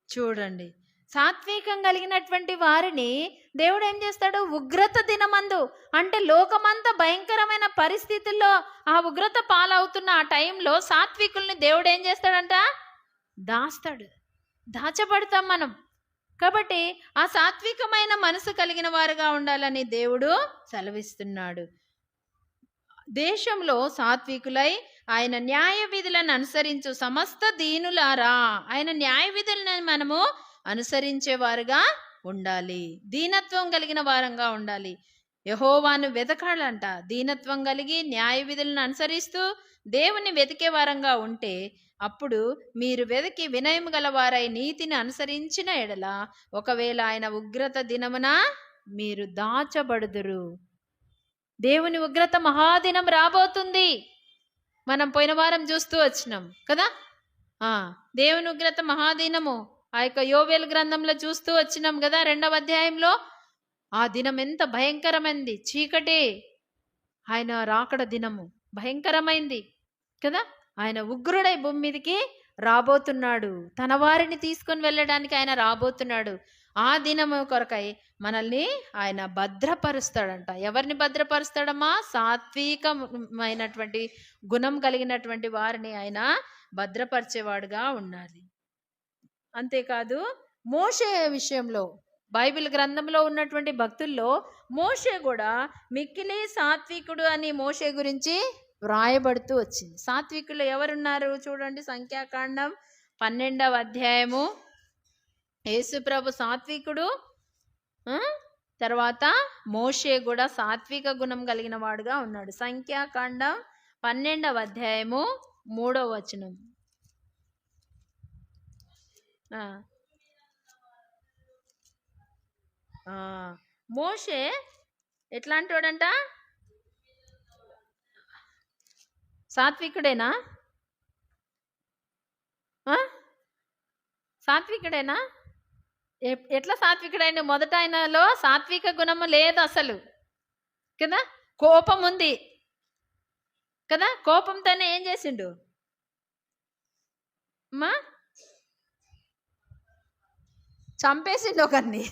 చూడండి, సాత్వికం కలిగినటువంటి వారిని దేవుడు ఏం చేస్తాడు? ఉగ్రత దినమందు, అంటే లోకమంతా భయంకరమైన పరిస్థితుల్లో ఆ ఉగ్రత పాలవుతున్న ఆ టైంలో సాత్వికుల్ని దేవుడు ఏం చేస్తాడంట? దాస్తాడు, దాచబడతాం మనం. కాబట్టి ఆ సాత్వికమైన మనసు కలిగిన వారుగా ఉండాలని దేవుడు సెలవిస్తున్నాడు. దేశంలో సాత్వికులై ఆయన న్యాయ విధులను అనుసరించు సమస్త దీనులారా, ఆయన న్యాయ విధులను మనము అనుసరించేవారుగా ఉండాలి, దీనత్వం కలిగిన వారంగా ఉండాలి. యెహోవాను వెతకాలంట. దీనత్వం కలిగి న్యాయ విధులను అనుసరిస్తూ దేవుని వెతికే వారంగా ఉంటే అప్పుడు మీరు వెతికి వినయం గలవారై నీతిని అనుసరించిన ఎడల ఒకవేళ ఆయన ఉగ్రత దినమున మీరు దాచబడుదురు. దేవుని ఉగ్రత మహాదినం రాబోతుంది. మనం పోయిన వారం చూస్తూ వచ్చినాం కదా. దేవుని ఉగ్రత మహాదినము ఆ యొక్క యోవేలు గ్రంథంలో చూస్తూ వచ్చినాం కదా, 2వ అధ్యాయంలో. ఆ దినం ఎంత భయంకరమైంది, చీకటి. ఆయన రాకడ దినము భయంకరమైంది కదా. ఆయన ఉగ్రుడై భూమి మీదకి రాబోతున్నాడు, తన వారిని తీసుకొని వెళ్ళడానికి ఆయన రాబోతున్నాడు. ఆ దినము కొరకై మనల్ని ఆయన భద్రపరుస్తాడంట. ఎవరిని భద్రపరుస్తాడమ్మా? సాత్వికమైనటువంటి గుణం కలిగినటువంటి వారిని ఆయన భద్రపరిచేవాడుగా ఉండాలి. అంతేకాదు మోషే విషయంలో బైబిల్ గ్రంథంలో ఉన్నటువంటి భక్తుల్లో మోషే కూడా మిక్కిలి సాత్వికుడు అని మోషే గురించి వ్రాయబడుతూ వచ్చింది. సాత్వికులు ఎవరున్నారు చూడండి, సంఖ్యాకాండం 12వ అధ్యాయము. యేసుప్రభు సాత్వికుడు, తర్వాత మోషే కూడా సాత్విక గుణం కలిగిన వాడుగా ఉన్నాడు. సంఖ్యాకాండం 12వ అధ్యాయము 3వ వచనం. మోషే ఎట్లాంటి వాడంట? సాత్వికుడేనా? సాత్వికుడేనా? ఎట్లా సాత్వికుడైన? మొదట ఆయనలో సాత్విక గుణము లేదు అసలు కదా. కోపం ఉంది కదా. కోపంతోనే ఏం చేసిండు అమ్మా? చంపేసిండు ఒకరిని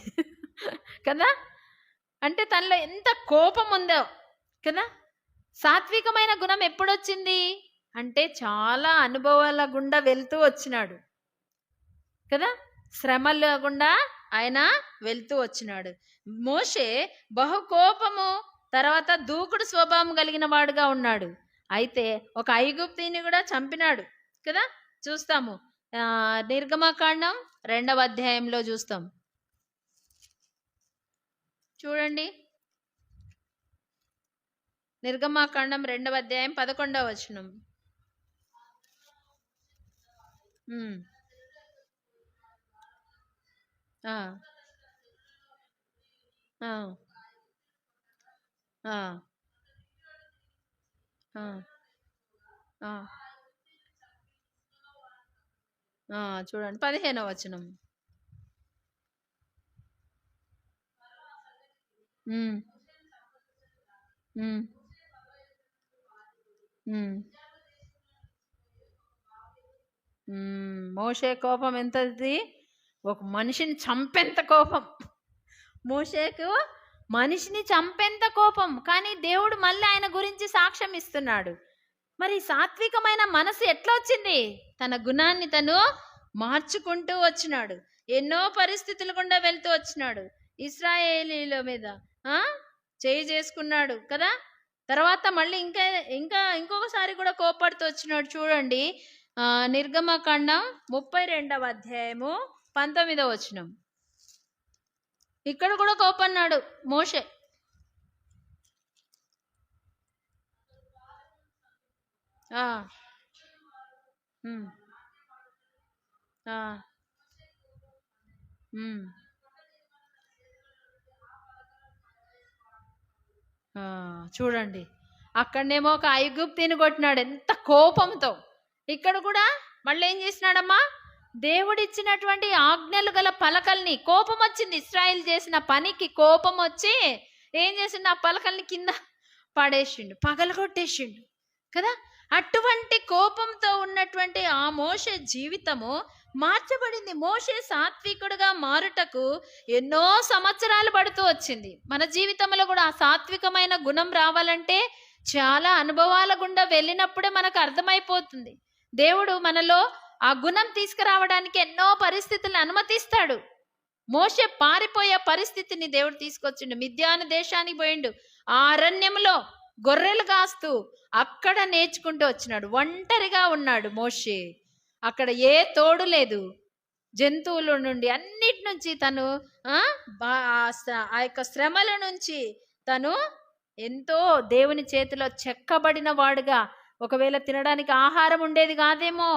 కదా. అంటే తనలో ఎంత కోపం ఉందో కదా. సాత్వికమైన గుణం ఎప్పుడొచ్చింది అంటే చాలా అనుభవాల గుండా వెళ్తూ వచ్చినాడు కదా. శ్రమల గుండా ఆయన వెళ్తూ వచ్చినాడు. మోషే బహు కోపము, తర్వాత దూకుడు స్వభావం కలిగిన వాడుగా ఉన్నాడు. అయితే ఒక ఐగుప్తిని కూడా చంపినాడు కదా. చూస్తాము నిర్గమకాండం 2వ అధ్యాయంలో చూస్తాం. చూడండి, నిర్గమకాండం 2వ అధ్యాయం 11వ వచనం. చూడండి 15వ వచనం. మోషే కోపం ఎంతది? ఒక మనిషిని చంపేంత కోపం. మోషేకు మనిషిని చంపేంత కోపం. కానీ దేవుడు మళ్ళీ ఆయన గురించి సాక్ష్యం ఇస్తున్నాడు. మరి సాత్వికమైన మనసు ఎట్లా వచ్చింది? తన గుణాన్ని తను మార్చుకుంటూ వచ్చినాడు. ఎన్నో పరిస్థితులు గుండా వెళ్తూ వచ్చినాడు. ఇశ్రాయేలీల మీద చేయి చేసుకున్నాడు కదా. తర్వాత మళ్ళీ ఇంకొకసారి కూడా కోపడుతూ వచ్చినాడు. చూడండి, నిర్గమకాండం 32వ అధ్యాయము 19వ వచనం. ఇక్కడ కూడా కోపన్నాడు మోషే. చూడండి, అక్కడనేమో ఒక ఐగుప్తిని కొట్టినాడు ఎంత కోపంతో. ఇక్కడ కూడా మళ్ళీ ఏం చేసినాడమ్మా? దేవుడిచ్చినటువంటి ఆజ్ఞలు గల పలకల్ని, కోపం వచ్చింది ఇశ్రాయేల్ చేసిన పనికి కోపం వచ్చి ఏం చేసిండు? ఆ పలకల్ని కింద పడేసిండు, పగలగొట్టేసిండు కదా. అటువంటి కోపంతో ఉన్నటువంటి ఆ మోషే జీవితము మార్చబడింది. మోషే సాత్వికుడుగా మారుటకు ఎన్నో సంవత్సరాలు పడుతూ వచ్చింది. మన జీవితంలో కూడా ఆ సాత్వికమైన గుణం రావాలంటే చాలా అనుభవాల గుండా వెళ్ళినప్పుడే మనకు అర్థమైపోతుంది. దేవుడు మనలో ఆ గుణం తీసుకురావడానికి ఎన్నో పరిస్థితులను అనుమతిస్తాడు. మోషే పారిపోయే పరిస్థితిని దేవుడు తీసుకొచ్చిండు. మిద్యాను దేశానికి పోయిండు. ఆ అరణ్యంలో గొర్రెలు కాస్తూ అక్కడ నేర్చుకుంటూ వచ్చినాడు. ఒంటరిగా ఉన్నాడు మోషే. అక్కడ ఏ తోడు లేదు. జంతువుల నుండి అన్నిటి నుంచి తను ఆ యొక్క శ్రమల నుంచి తను ఎంతో దేవుని చేతిలో చెక్కబడిన వాడుగా, ఒకవేళ తినడానికి ఆహారం ఉండేది కాదేమో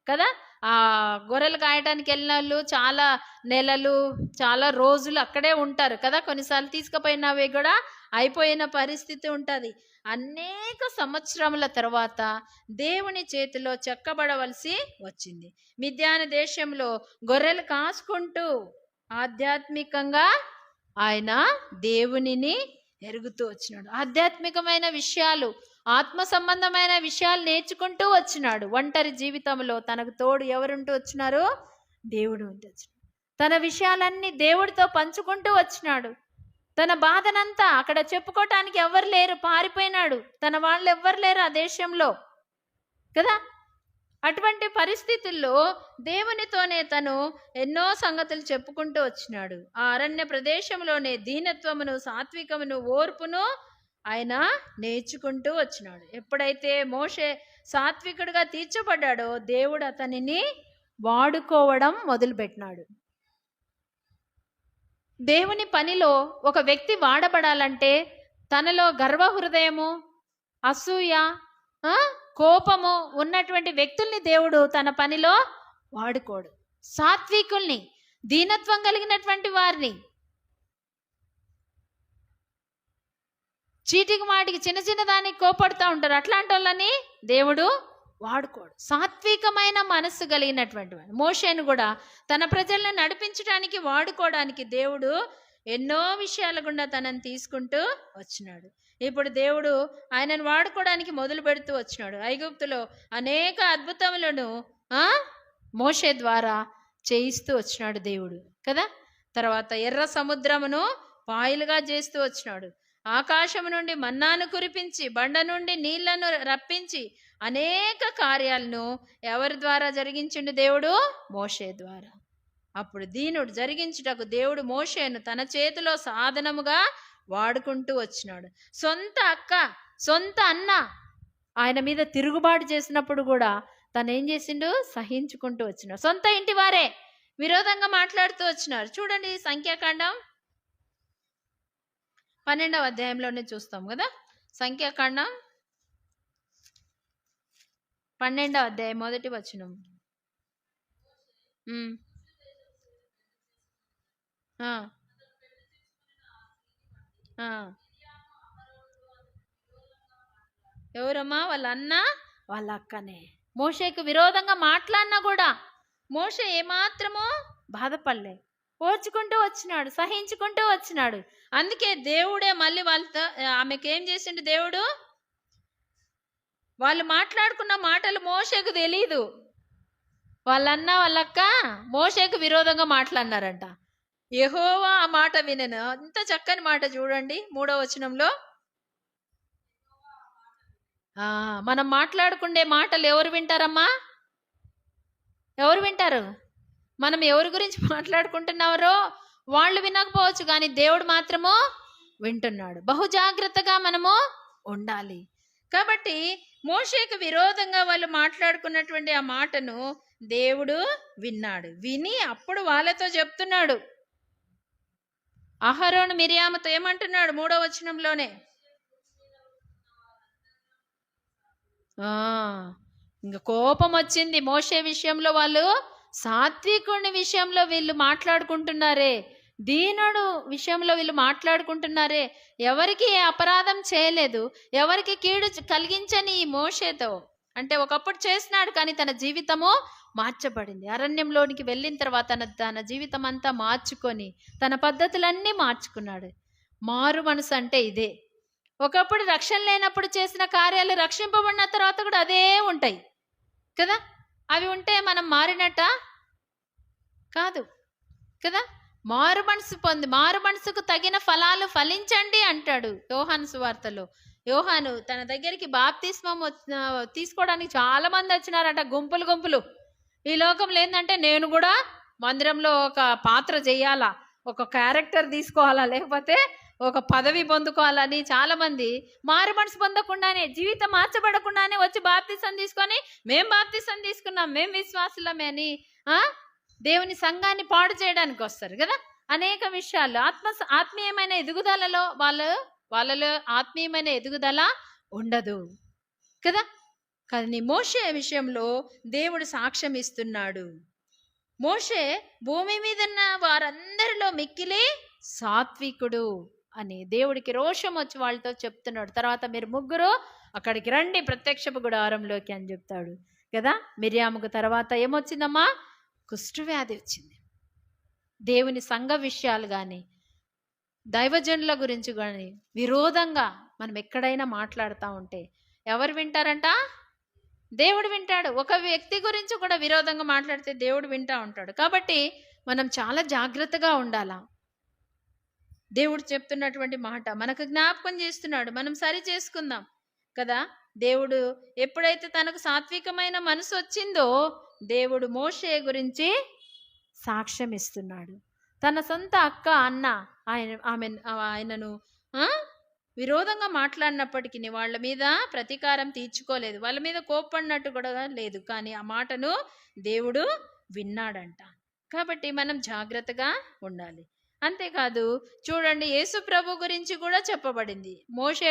కదా, ఆ గొర్రెలు కాయటానికి వెళ్ళిన వాళ్ళు చాలా నెలలు చాలా రోజులు అక్కడే ఉంటారు కదా. కొన్నిసార్లు తీసుకుపోయినవి కూడా అయిపోయిన పరిస్థితి ఉంటుంది. అనేక సంవత్సరముల తర్వాత దేవుని చేతిలో చెక్కబడవలసి వచ్చింది. మిద్యాను దేశంలో గొర్రెలు కాసుకుంటూ ఆధ్యాత్మికంగా ఆయన దేవునిని ఎరుగుతూ వచ్చినాడు. ఆధ్యాత్మికమైన విషయాలు, ఆత్మ సంబంధమైన విషయాలు నేర్చుకుంటూ వచ్చినాడు. ఒంటరి జీవితంలో తనకు తోడు ఎవరుంటూ వచ్చినారో దేవుడు ఉంటూ వచ్చినాడు. తన విషయాలన్నీ దేవుడితో పంచుకుంటూ వచ్చినాడు. తన బాధనంతా అక్కడ చెప్పుకోవటానికి ఎవరు లేరు, పారిపోయినాడు. తన వాళ్ళు ఎవ్వరు లేరు ఆ దేశంలో కదా. అటువంటి పరిస్థితుల్లో దేవునితోనే తను ఎన్నో సంగతులు చెప్పుకుంటూ వచ్చినాడు. ఆ అరణ్య ప్రదేశంలోనే దీనత్వమును, సాత్వికమును, ఓర్పును ఆయన నేర్చుకుంటూ వచ్చినాడు. ఎప్పుడైతే మోషే సాత్వికుడిగా తీర్చబడ్డాడో దేవుడు అతనిని వాడుకోవడం మొదలుపెట్టినాడు. దేవుని పనిలో ఒక వ్యక్తి వాడబడాలంటే తనలో గర్వ హృదయము, అసూయ, కోపము ఉన్నటువంటి వ్యక్తుల్ని దేవుడు తన పనిలో వాడుకోడు. సాత్వికుల్ని, దీనత్వం కలిగినటువంటి వారిని, చీటికి మాటికి చిన్న చిన్న దానికి కోపడుతూ ఉంటారు, అట్లాంటి వాళ్ళని దేవుడు వాడుకోడు. సాత్వికమైన మనస్సు కలిగినటువంటి వాడు. మోషేను కూడా తన ప్రజలను నడిపించడానికి వాడుకోవడానికి దేవుడు ఎన్నో విషయాల గుండా తనని తీసుకుంటూ వచ్చినాడు. ఇప్పుడు దేవుడు ఆయనను వాడుకోవడానికి మొదలు పెడుతూ వచ్చినాడు. ఐగుప్తులో అనేక అద్భుతములను మోషే ద్వారా చేయిస్తూ వచ్చినాడు దేవుడు కదా. తర్వాత ఎర్ర సముద్రమును పాయలుగా చేస్తూ వచ్చినాడు. ఆకాశము నుండి మన్నాను కురిపించి, బండ నుండి నీళ్లను రప్పించి అనేక కార్యాలను ఎవరి ద్వారా జరిగించిండు దేవుడు? మోషే ద్వారా. అప్పుడు దీనుడు జరిగించుటకు దేవుడు మోషేను తన చేతిలో సాధనముగా వాడుకుంటూ వచ్చినాడు. సొంత అక్క, సొంత అన్న ఆయన మీద తిరుగుబాటు చేసినప్పుడు కూడా తను ఏం చేసిండు? సహించుకుంటూ వచ్చినాడు. సొంత ఇంటి వారే విరోధంగా మాట్లాడుతూ వచ్చినారు. చూడండి, సంఖ్యాకాండం 12వ అధ్యాయంలోనే చూస్తాం కదా. సంఖ్యాకాండం 12వ అధ్యాయం 1వ వచనం. ఎవరమ్మా? వాళ్ళ అన్న, వాళ్ళ అక్కనే. మోషేకు విరోధంగా మాట్లాడినా కూడా మోషే ఏమాత్రమో బాధపడలే, ఓర్చుకుంటూ వచ్చినాడు, సహించుకుంటూ వచ్చినాడు. అందుకే దేవుడే మళ్ళీ వాళ్ళతో ఆమెకి ఏం చేసిండు దేవుడు? వాళ్ళు మాట్లాడుకున్న మాటలు మోషేకు తెలీదు. వాళ్ళన్న వాళ్ళక్క మోషేకు విరోధంగా మాట్లాడినారంట. యెహోవా ఆ మాట వినెను. అంత చక్కని మాట చూడండి 3వ వచనంలో. మనం మాట్లాడుకుండే మాటలు ఎవరు వింటారమ్మా? ఎవరు వింటారు? మనం ఎవరి గురించి మాట్లాడుకుంటున్నారో వాళ్ళు వినకపోవచ్చు, కానీ దేవుడు మాత్రము వింటున్నాడు. బహుజాగ్రత్తగా మనము ఉండాలి. కాబట్టి మోషేకు విరోధంగా వాళ్ళు మాట్లాడుకున్నటువంటి ఆ మాటను దేవుడు విన్నాడు. విని అప్పుడు వాళ్ళతో చెప్తున్నాడు. అహరోను మిరియాముతో ఏమంటున్నాడు? 3వ వచనంలోనే. ఇంకా కోపం వచ్చింది మోషే విషయంలో. వాళ్ళు సాత్వికుని విషయంలో వీళ్ళు మాట్లాడుకుంటున్నారే, దీనుడు విషయంలో వీళ్ళు మాట్లాడుకుంటున్నారే. ఎవరికి అపరాధం చేయలేదు, ఎవరికి కీడు కలిగించని ఈ మోషేతో, అంటే ఒకప్పుడు చేసినాడు కానీ తన జీవితము మార్చబడింది. అరణ్యంలోనికి వెళ్ళిన తర్వాత తన జీవితం అంతా మార్చుకొని తన పద్ధతులన్నీ మార్చుకున్నాడు. మారు మనసు అంటే ఇదే. ఒకప్పుడు రక్షణ లేనప్పుడు చేసిన కార్యాలు రక్షింపబడిన తర్వాత కూడా అదే ఉంటాయి కదా. అవి ఉంటే మనం మారినట్ట కాదు కదా. మారు మనసుకు తగిన ఫలాలు ఫలించండి అంటాడు యోహాను సువార్తలో. యోహాను తన దగ్గరికి బాప్తిస్మం తీసుకోవడానికి చాలా మంది వచ్చినారంట, గుంపులు. ఈ లోకంలో ఏంటంటే నేను కూడా మందిరంలో ఒక పాత్ర చేయాలా, ఒక క్యారెక్టర్ తీసుకోవాలా, లేకపోతే ఒక పదవి పొందుకోవాలని చాలా మంది మారు మనసు పొందకుండానే, జీవితం మార్చబడకుండానే వచ్చి బాప్తిసం తీసుకొని మేము బాప్తిసం తీసుకున్నాం, మేము విశ్వాసులమే అని దేవుని సంఘాన్ని పాడు చేయడానికి వస్తారు కదా. అనేక విషయాలు ఆత్మీయమైన ఎదుగుదలలో వాళ్ళలో ఆత్మీయమైన ఎదుగుదల ఉండదు కదా. కానీ మోషే విషయంలో దేవుడు సాక్ష్యం ఇస్తున్నాడు. మోషే భూమి మీద ఉన్న వారందరిలో మిక్కిలి సాత్వికుడు అని దేవుడికి రోషం వచ్చి వాళ్ళతో చెప్తున్నాడు. తర్వాత మీరు ముగ్గురు అక్కడికి రండి ప్రత్యక్షపు గుడారంలోకి అని చెప్తాడు కదా. మిర్యాముకు తర్వాత ఏమొచ్చిందమ్మా? కుష్ఠవ్యాధి వచ్చింది. దేవుని సంఘ విషయాలు కానీ దైవజనుల గురించి కానీ విరోధంగా మనం ఎక్కడైనా మాట్లాడుతూ ఉంటే ఎవరు వింటారంట? దేవుడు వింటాడు. ఒక వ్యక్తి గురించి కూడా విరోధంగా మాట్లాడితే దేవుడు వింటూ ఉంటాడు. కాబట్టి మనం చాలా జాగ్రత్తగా ఉండాలా. దేవుడు చెప్తున్నటువంటి మాట మనకు జ్ఞాపకం చేస్తున్నాడు, మనం సరి చేసుకుందాం కదా. దేవుడు ఎప్పుడైతే తనకు సాత్వికమైన మనసు వచ్చిందో దేవుడు మోషే గురించి సాక్ష్యం ఇస్తున్నాడు. తన సొంత అక్క అన్న ఆయనను విరోధంగా మాట్లాడినప్పటికీ వాళ్ళ మీద ప్రతీకారం తీర్చుకోలేదు, వాళ్ళ మీద కోప్పడినట్టు కూడా లేదు. కానీ ఆ మాటను దేవుడు విన్నాడంట. కాబట్టి మనం జాగ్రత్తగా ఉండాలి. అంతేకాదు చూడండి, యేసు ప్రభు గురించి కూడా చెప్పబడింది. మోషే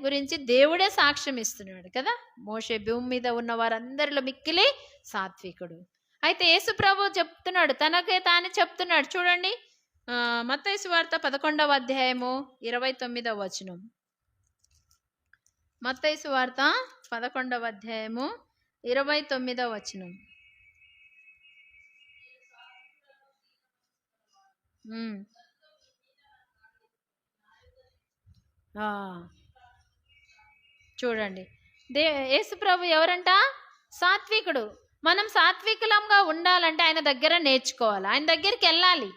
గురించి దేవుడే సాక్ష్యం ఇస్తున్నాడు కదా. మోషే భూమి మీద ఉన్న వారందరిలో మిక్కిలి సాత్వికుడు. అయితే యేసు ప్రభు చెప్తున్నాడు, తనకే తాను చెప్తున్నాడు. చూడండి, మత్తయి సువార్త 11వ అధ్యాయము 29వ వచనం. మత్తయి సువార్త 11వ అధ్యాయము 29వ వచనం. చూడండి, యేసు ప్రభు ఎవరంట? సాత్వికుడు. మనం సాత్వికులంగా ఉండాలంటే ఆయన దగ్గర నేర్చుకోవాలి, ఆయన దగ్గరికి వెళ్ళాలి.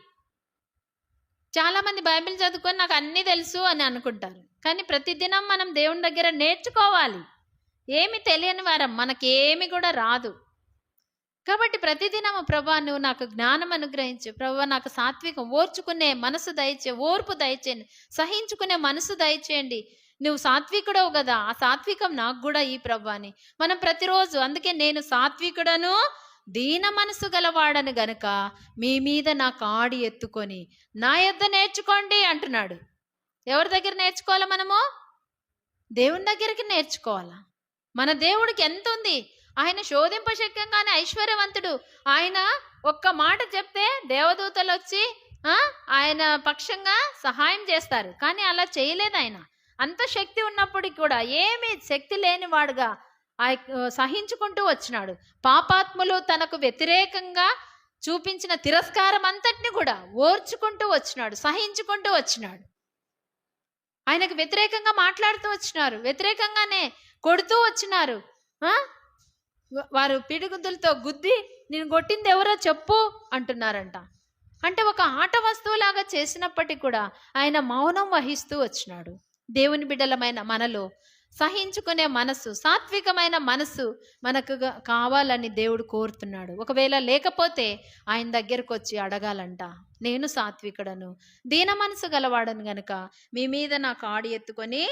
చాలా మంది బైబిల్ చదువుకొని నాకు అన్నీ తెలుసు అని అనుకుంటారు. కానీ ప్రతిదినం మనం దేవుని దగ్గర నేర్చుకోవాలి. ఏమి తెలియని వారం, మనకేమి కూడా రాదు. కాబట్టి ప్రతిదినము ప్రభా నువ్వు నాకు జ్ఞానం అనుగ్రహించు, ప్రభా నాకు సాత్వికం, ఓర్చుకునే మనసు దయచేయండి, ఓర్పు దయచేయండి, సహించుకునే మనసు దయచేయండి. నువ్వు సాత్వికుడవు కదా, ఆ సాత్వికం నాకు కూడా ఈ ప్రభా అని మనం ప్రతిరోజు, అందుకే నేను సాత్వికుడను దీన మనసు గలవాడను గనుక మీ మీద నా కాడి ఎత్తుకొని నా యొద్ద నేర్చుకోండి అంటున్నాడు. ఎవరి దగ్గర నేర్చుకోవాలా? మనము దేవుని దగ్గరికి నేర్చుకోవాలా. మన దేవుడికి ఎంత ఉంది, ఆయన శోధింపశక్యంగానే ఐశ్వర్యవంతుడు. ఆయన ఒక్క మాట చెప్తే దేవదూతలు వచ్చి ఆయన పక్షంగా సహాయం చేస్తారు. కానీ అలా చేయలేదు ఆయన. అంత శక్తి ఉన్నప్పటికీ కూడా ఏమీ శక్తి లేనివాడుగా సహించుకుంటూ వచ్చినాడు. పాపాత్ములు తనకు వ్యతిరేకంగా చూపించిన తిరస్కారం అంతటిని కూడా ఓర్చుకుంటూ వచ్చినాడు, సహించుకుంటూ వచ్చినాడు. ఆయనకు వ్యతిరేకంగా మాట్లాడుతూ వచ్చినారు, వ్యతిరేకంగానే కొడుతూ వచ్చినారు. వారు పిడిగుద్దులతో గుద్ది నేను కొట్టింది ఎవరో చెప్పు అంటున్నారంట. అంటే ఒక ఆట వస్తువులాగా చేసినప్పటికీ కూడా ఆయన మౌనం వహిస్తూ వచ్చినాడు. దేవుని బిడ్డలమైన మనలో సహించుకునే మనసు, సాత్వికమైన మనసు మనకు కావాలని దేవుడు కోరుతున్నాడు. ఒకవేళ లేకపోతే ఆయన దగ్గరకు వచ్చి అడగాలంట, నేను సాత్వికుడను దీన మనసు గలవాడను గనుక మీ మీద నా కాడి ఎత్తుకొని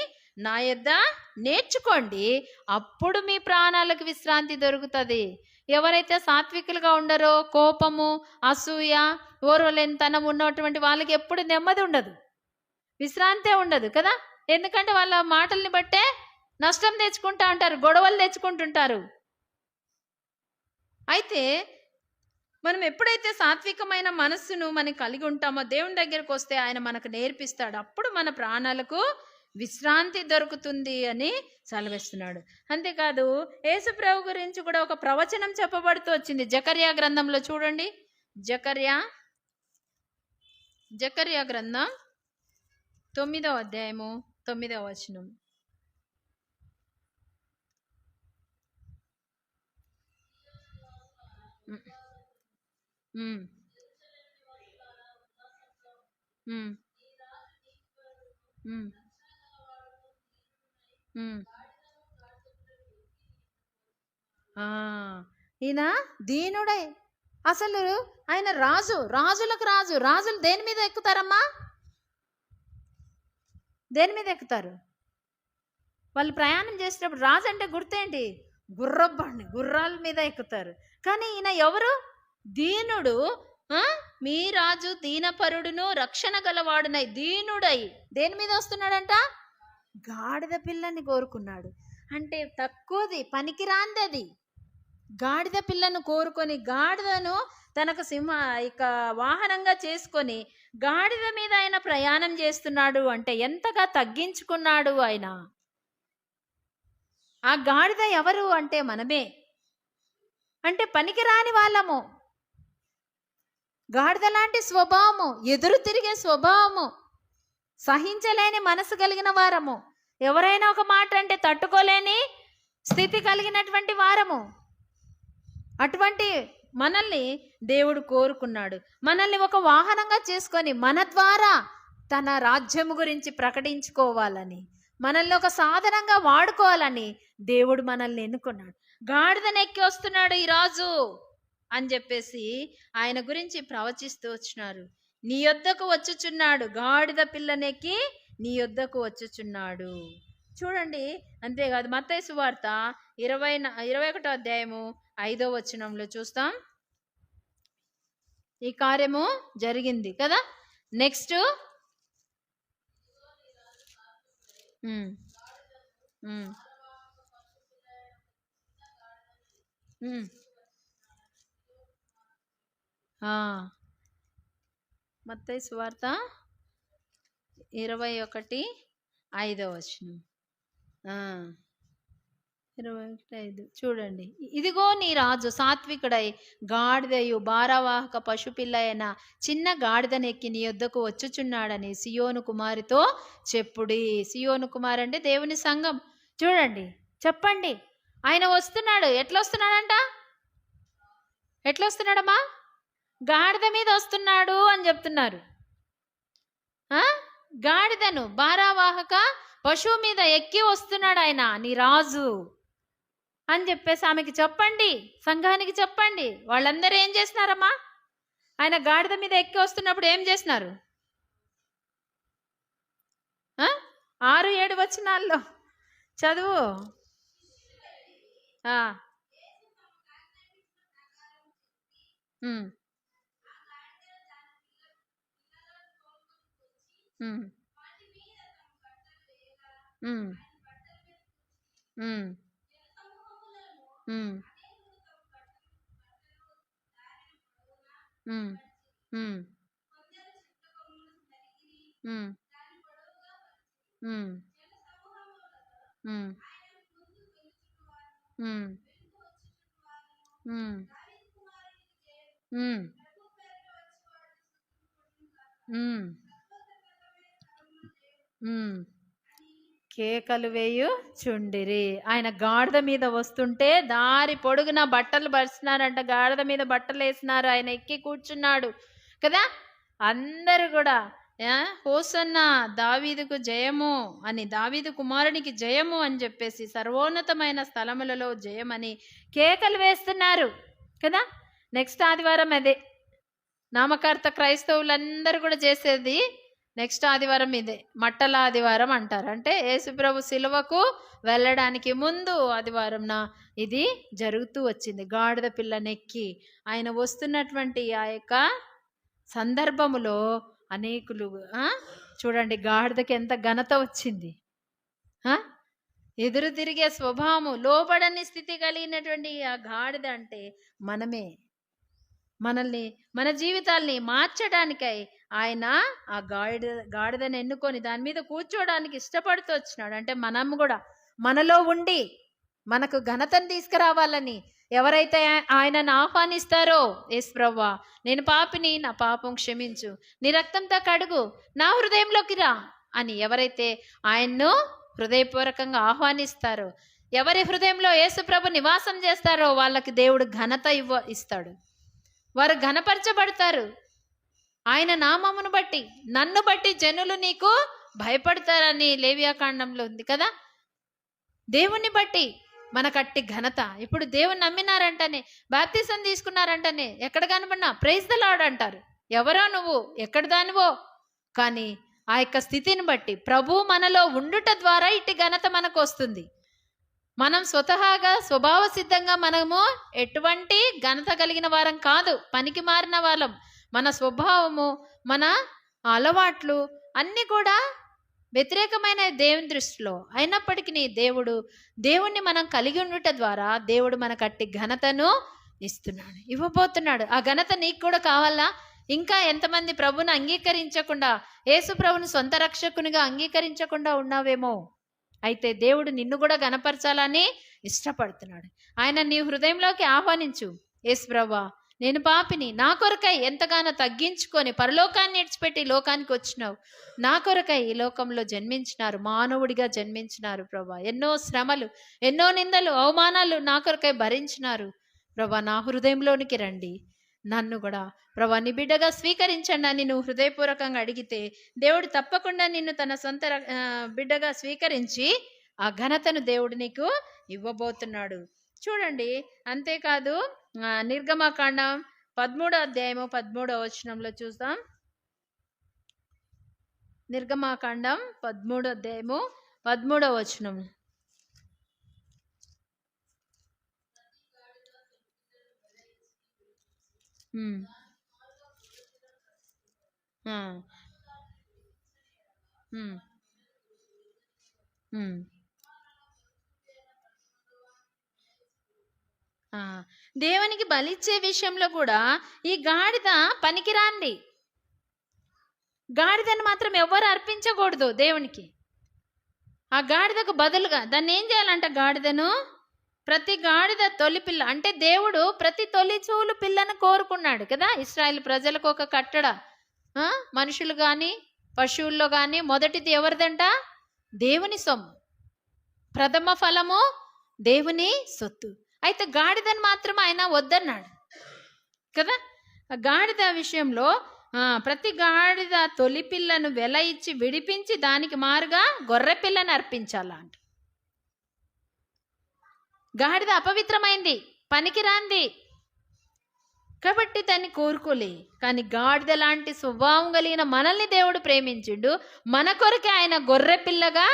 నా యొద్ద నేర్చుకోండి, అప్పుడు మీ ప్రాణాలకు విశ్రాంతి దొరుకుతుంది. ఎవరైతే సాత్వికులుగా ఉండరో, కోపము, అసూయ, ఓర్వలేనితనం ఉన్నటువంటి వాళ్ళకి ఎప్పుడు నెమ్మది ఉండదు, విశ్రాంతే ఉండదు కదా. ఎందుకంటే వాళ్ళ మాటల్ని బట్టే నష్టం తెచ్చుకుంటా ఉంటారు, గొడవలు తెచ్చుకుంటుంటారు. అయితే మనం ఎప్పుడైతే సాత్వికమైన మనస్సును మనం కలిగి ఉంటామో దేవుని దగ్గరకు వస్తే ఆయన మనకు నేర్పిస్తాడు. అప్పుడు మన ప్రాణాలకు విశ్రాంతి దొరుకుతుంది అని సెలవిస్తున్నాడు. అంతేకాదు యేసు ప్రభు గురించి కూడా ఒక ప్రవచనం చెప్పబడుతూ వచ్చింది. జకర్యా గ్రంథంలో చూడండి, జకర్యా గ్రంథం 9వ అధ్యాయము 9వ వచనం. ఉమ్, ఉమ్, ఉమ్, ఉమ్. ఆ, ఈయన దీనుడై, అసలు ఆయన రాజు, రాజులకు రాజు. రాజులు దేని మీద ఎక్కుతారమ్మా? దేని మీద ఎక్కుతారు? వాళ్ళు ప్రయాణం చేసేటప్పుడు రాజు అంటే గుర్తేంటి? గుర్రబండి, గుర్రాల మీద ఎక్కుతారు. కానీ ఈయన ఎవరు? దీనుడు. మీ రాజు దీనపరుడును రక్షణ గలవాడునై, దీనుడై దేని మీద వస్తున్నాడంట? గాడిద పిల్లని కోరుకున్నాడు. అంటే తక్కువది, పనికిరాంది అది. గాడిద పిల్లను కోరుకొని, గాడిదను తనకు ఇక వాహనంగా చేసుకొని గాడిద మీద ఆయన ప్రయాణం చేస్తున్నాడు. అంటే ఎంతగా తగ్గించుకున్నాడు ఆయన. ఆ గాడిద ఎవరు అంటే మనమే. అంటే పనికిరాని వాళ్ళము, గాడిద లాంటి స్వభావము, ఎదురు తిరిగే స్వభావము, సహించలేని మనసు కలిగిన వారము, ఎవరైనా ఒక మాట అంటే తట్టుకోలేని స్థితి కలిగినటువంటి వారము. అటువంటి మనల్ని దేవుడు కోరుకున్నాడు. మనల్ని ఒక వాహనంగా చేసుకొని మన ద్వారా తన రాజ్యము గురించి ప్రకటించుకోవాలని, మనల్ని ఒక సాధనంగా వాడుకోవాలని దేవుడు మనల్ని ఎన్నుకున్నాడు. గాడిదను ఎక్కి వస్తున్నాడు ఈ రాజు అని చెప్పేసి ఆయన గురించి ప్రవచిస్తూ వచ్చినారు. నీ యొద్దకు వచ్చుచున్నాడు, గాడిద పిల్లనెక్కి నీ యొద్దకు వచ్చుచున్నాడు. చూడండి, అంతేకాదు మత్తయి సువార్త 21వ అధ్యాయము 5వ వచనంలో చూస్తాం. ఈ కార్యము జరిగింది కదా. నెక్స్ట్ మత్తయి సువార్త 21:5 వచనం. 21:5 చూడండి. ఇదిగో నీ రాజు సాత్వికుడై గాడిదయు భారవాహక పశుపిల్ల అయిన చిన్న గాడిదనెక్కి నీ యొద్దకు వచ్చుచున్నాడని సియోను కుమారితో చెప్పుడి. సియోను కుమారి అంటే దేవుని సంఘం. చూడండి, చెప్పండి, ఆయన వస్తున్నాడు. ఎట్లా వస్తున్నాడంట? ఎట్లా వస్తున్నాడమ్మా? గాడిద మీద వస్తున్నాడు అని చెప్తున్నారు. గాడిదను భారవాహక పశువు మీద ఎక్కి వస్తున్నాడు ఆయన, నీ రాజు అని చెప్పేసి ఆమెకి చెప్పండి, సంఘానికి చెప్పండి. వాళ్ళందరూ ఏం చేస్తున్నారమ్మా? ఆయన గాడిద మీద ఎక్కి వస్తున్నప్పుడు ఏం చేస్తున్నారు? 6-7 వచనాల్లో చదువు. కేకలు వేయు చుండిరి. ఆయన గాడిద మీద వస్తుంటే దారి పొడుగున బట్టలు పరిచినారంట, గాడిద మీద బట్టలు వేసినారు, ఆయన ఎక్కి కూర్చున్నాడు కదా. అందరూ కూడా హోసన్న దావీదుకు జయము అని, దావీదు కుమారునికి జయము అని చెప్పేసి సర్వోన్నతమైన స్థలములలో జయమని కేకలు వేస్తున్నారు కదా. నెక్స్ట్ ఆదివారం అదే నామకర్త క్రైస్తవులందరూ కూడా చేసేది. నెక్స్ట్ ఆదివారం ఇదే మట్టల ఆదివారం అంటారు. అంటే యేసుప్రభు సిలువకు వెళ్ళడానికి ముందు ఆదివారంన ఇది జరుగుతూ వచ్చింది. గాడిద పిల్లనెక్కి ఆయన వస్తున్నటువంటి ఆ యొక్క సందర్భములో అనేకులు చూడండి, గాడిదకి ఎంత ఘనత వచ్చింది. ఎదురు తిరిగే స్వభావము, లోబడని స్థితి కలిగినటువంటి ఆ గాడిద అంటే మనమే. మనల్ని, మన జీవితాల్ని మార్చడానికై ఆయన ఆ గాడిదను ఎన్నుకొని దాని మీద కూర్చోడానికి ఇష్టపడుతూ వచ్చినాడు. అంటే మనం కూడా మనలో ఉండి మనకు ఘనతను తీసుకురావాలని ఎవరైతే ఆయనను ఆహ్వానిస్తారో, యేసు ప్రభువా నేను పాపిని, నా పాపం క్షమించు, నీ రక్తంతో కడుగు, నా హృదయంలోకి రా అని ఎవరైతే ఆయన్ను హృదయపూర్వకంగా ఆహ్వానిస్తారో, ఎవరి హృదయంలో యేసుప్రభు నివాసం చేస్తారో వాళ్ళకి దేవుడు ఘనత ఇస్తాడు. వారు ఘనపరచబడతారు. ఆయన నామమును బట్టి, నన్ను బట్టి జనులు నీకు భయపడతారని లేవియాకాండంలో ఉంది కదా. దేవుణ్ణి బట్టి మనకట్టి ఘనత. ఇప్పుడు దేవుని నమ్మినారంటనే, బాప్తిసం తీసుకున్నారంటనే ఎక్కడ కనబడినా ప్రైజ్ ద లార్డ్ అంటారు. ఎవరో నువ్వు, ఎక్కడ దానివో, కానీ ఆ యొక్క స్థితిని బట్టి ప్రభు మనలో ఉండుట ద్వారా ఇట్టి ఘనత మనకు వస్తుంది. మనం స్వతహాగా స్వభావ సిద్ధంగా మనము ఎటువంటి ఘనత కలిగిన వారం కాదు, పనికి మారిన వాళ్ళం. మన స్వభావము, మన అలవాట్లు అన్నీ కూడా వ్యతిరేకమైన దేవుని దృష్టిలో. అయినప్పటికీ దేవుణ్ణి మనం కలిగి ఉండుట ద్వారా దేవుడు మనకు అట్టి ఘనతను ఇస్తున్నాడు, ఇవ్వబోతున్నాడు. ఆ ఘనత నీకు కూడా కావాలా? ఇంకా ఎంతమంది ప్రభుని అంగీకరించకుండా, యేసు ప్రభుని సొంత రక్షకునిగా అంగీకరించకుండా ఉన్నావేమో. అయితే దేవుడు నిన్ను కూడా గణపరచాలని ఇష్టపడుతున్నాడు. ఆయన నీ హృదయంలోకి ఆహ్వానించు. యేసు ప్రభువా, నేను పాపిని, నా కొరకై ఎంతగానో తగ్గించుకొని పరలోకాన్ని విడిచిపెట్టి లోకానికి వచ్చినావు. నా కొరకై ఈ లోకంలో జన్మించినారు, మానవుడిగా జన్మించినారు ప్రభా. ఎన్నో శ్రమలు, ఎన్నో నిందలు, అవమానాలు నా కొరకై భరించినారు ప్రభా. నా హృదయంలోనికి రండి, నన్ను కూడా ప్రభా నీ బిడ్డగా స్వీకరించండి అని నువ్వు హృదయపూర్వకంగా అడిగితే దేవుడు తప్పకుండా నిన్ను తన సొంత బిడ్డగా స్వీకరించి ఆ ఘనతను దేవుడు నీకు ఇవ్వబోతున్నాడు. చూడండి, అంతేకాదు నిర్గమకాండం 13వ అధ్యాయము 13వ వచనంలో చూద్దాం. నిర్గమకాండం 13వ అధ్యాయము 13వ వచనం. దేవునికి బలిచ్చే విషయంలో కూడా ఈ గాడిద పనికిరాంది. గాడిదను మాత్రం ఎవరు అర్పించకూడదు దేవునికి. ఆ గాడిదకు బదులుగా దాన్ని ఏం చేయాలంట? గాడిదను, ప్రతి గాడిద తొలి పిల్ల అంటే దేవుడు ప్రతి తొలి చూలు పిల్లను కోరుకున్నాడు కదా. ఇశ్రాయేలు ప్రజలకు ఒక కట్టడ, మనుషులు కానీ పశువుల్లో కానీ మొదటిది ఎవరిదంట? దేవుని సొమ్ము, ప్రథమ ఫలము దేవుని సొత్తు. అయితే గాడిదని మాత్రం ఆయన వద్దన్నాడు కదా. గాడిద విషయంలో ప్రతి గాడిద తొలి పిల్లను వెల ఇచ్చి విడిపించి దానికి మారుగా గొర్రె పిల్లను అర్పించాలంట. గాడిద అపవిత్రమైంది, పనికిరాంది కాబట్టి దాన్ని కోరుకోలే. కానీ గాడిద లాంటి స్వభావం కలిగిన మనల్ని దేవుడు ప్రేమించిండు. మన కొరకే ఆయన గొర్రె పిల్లగా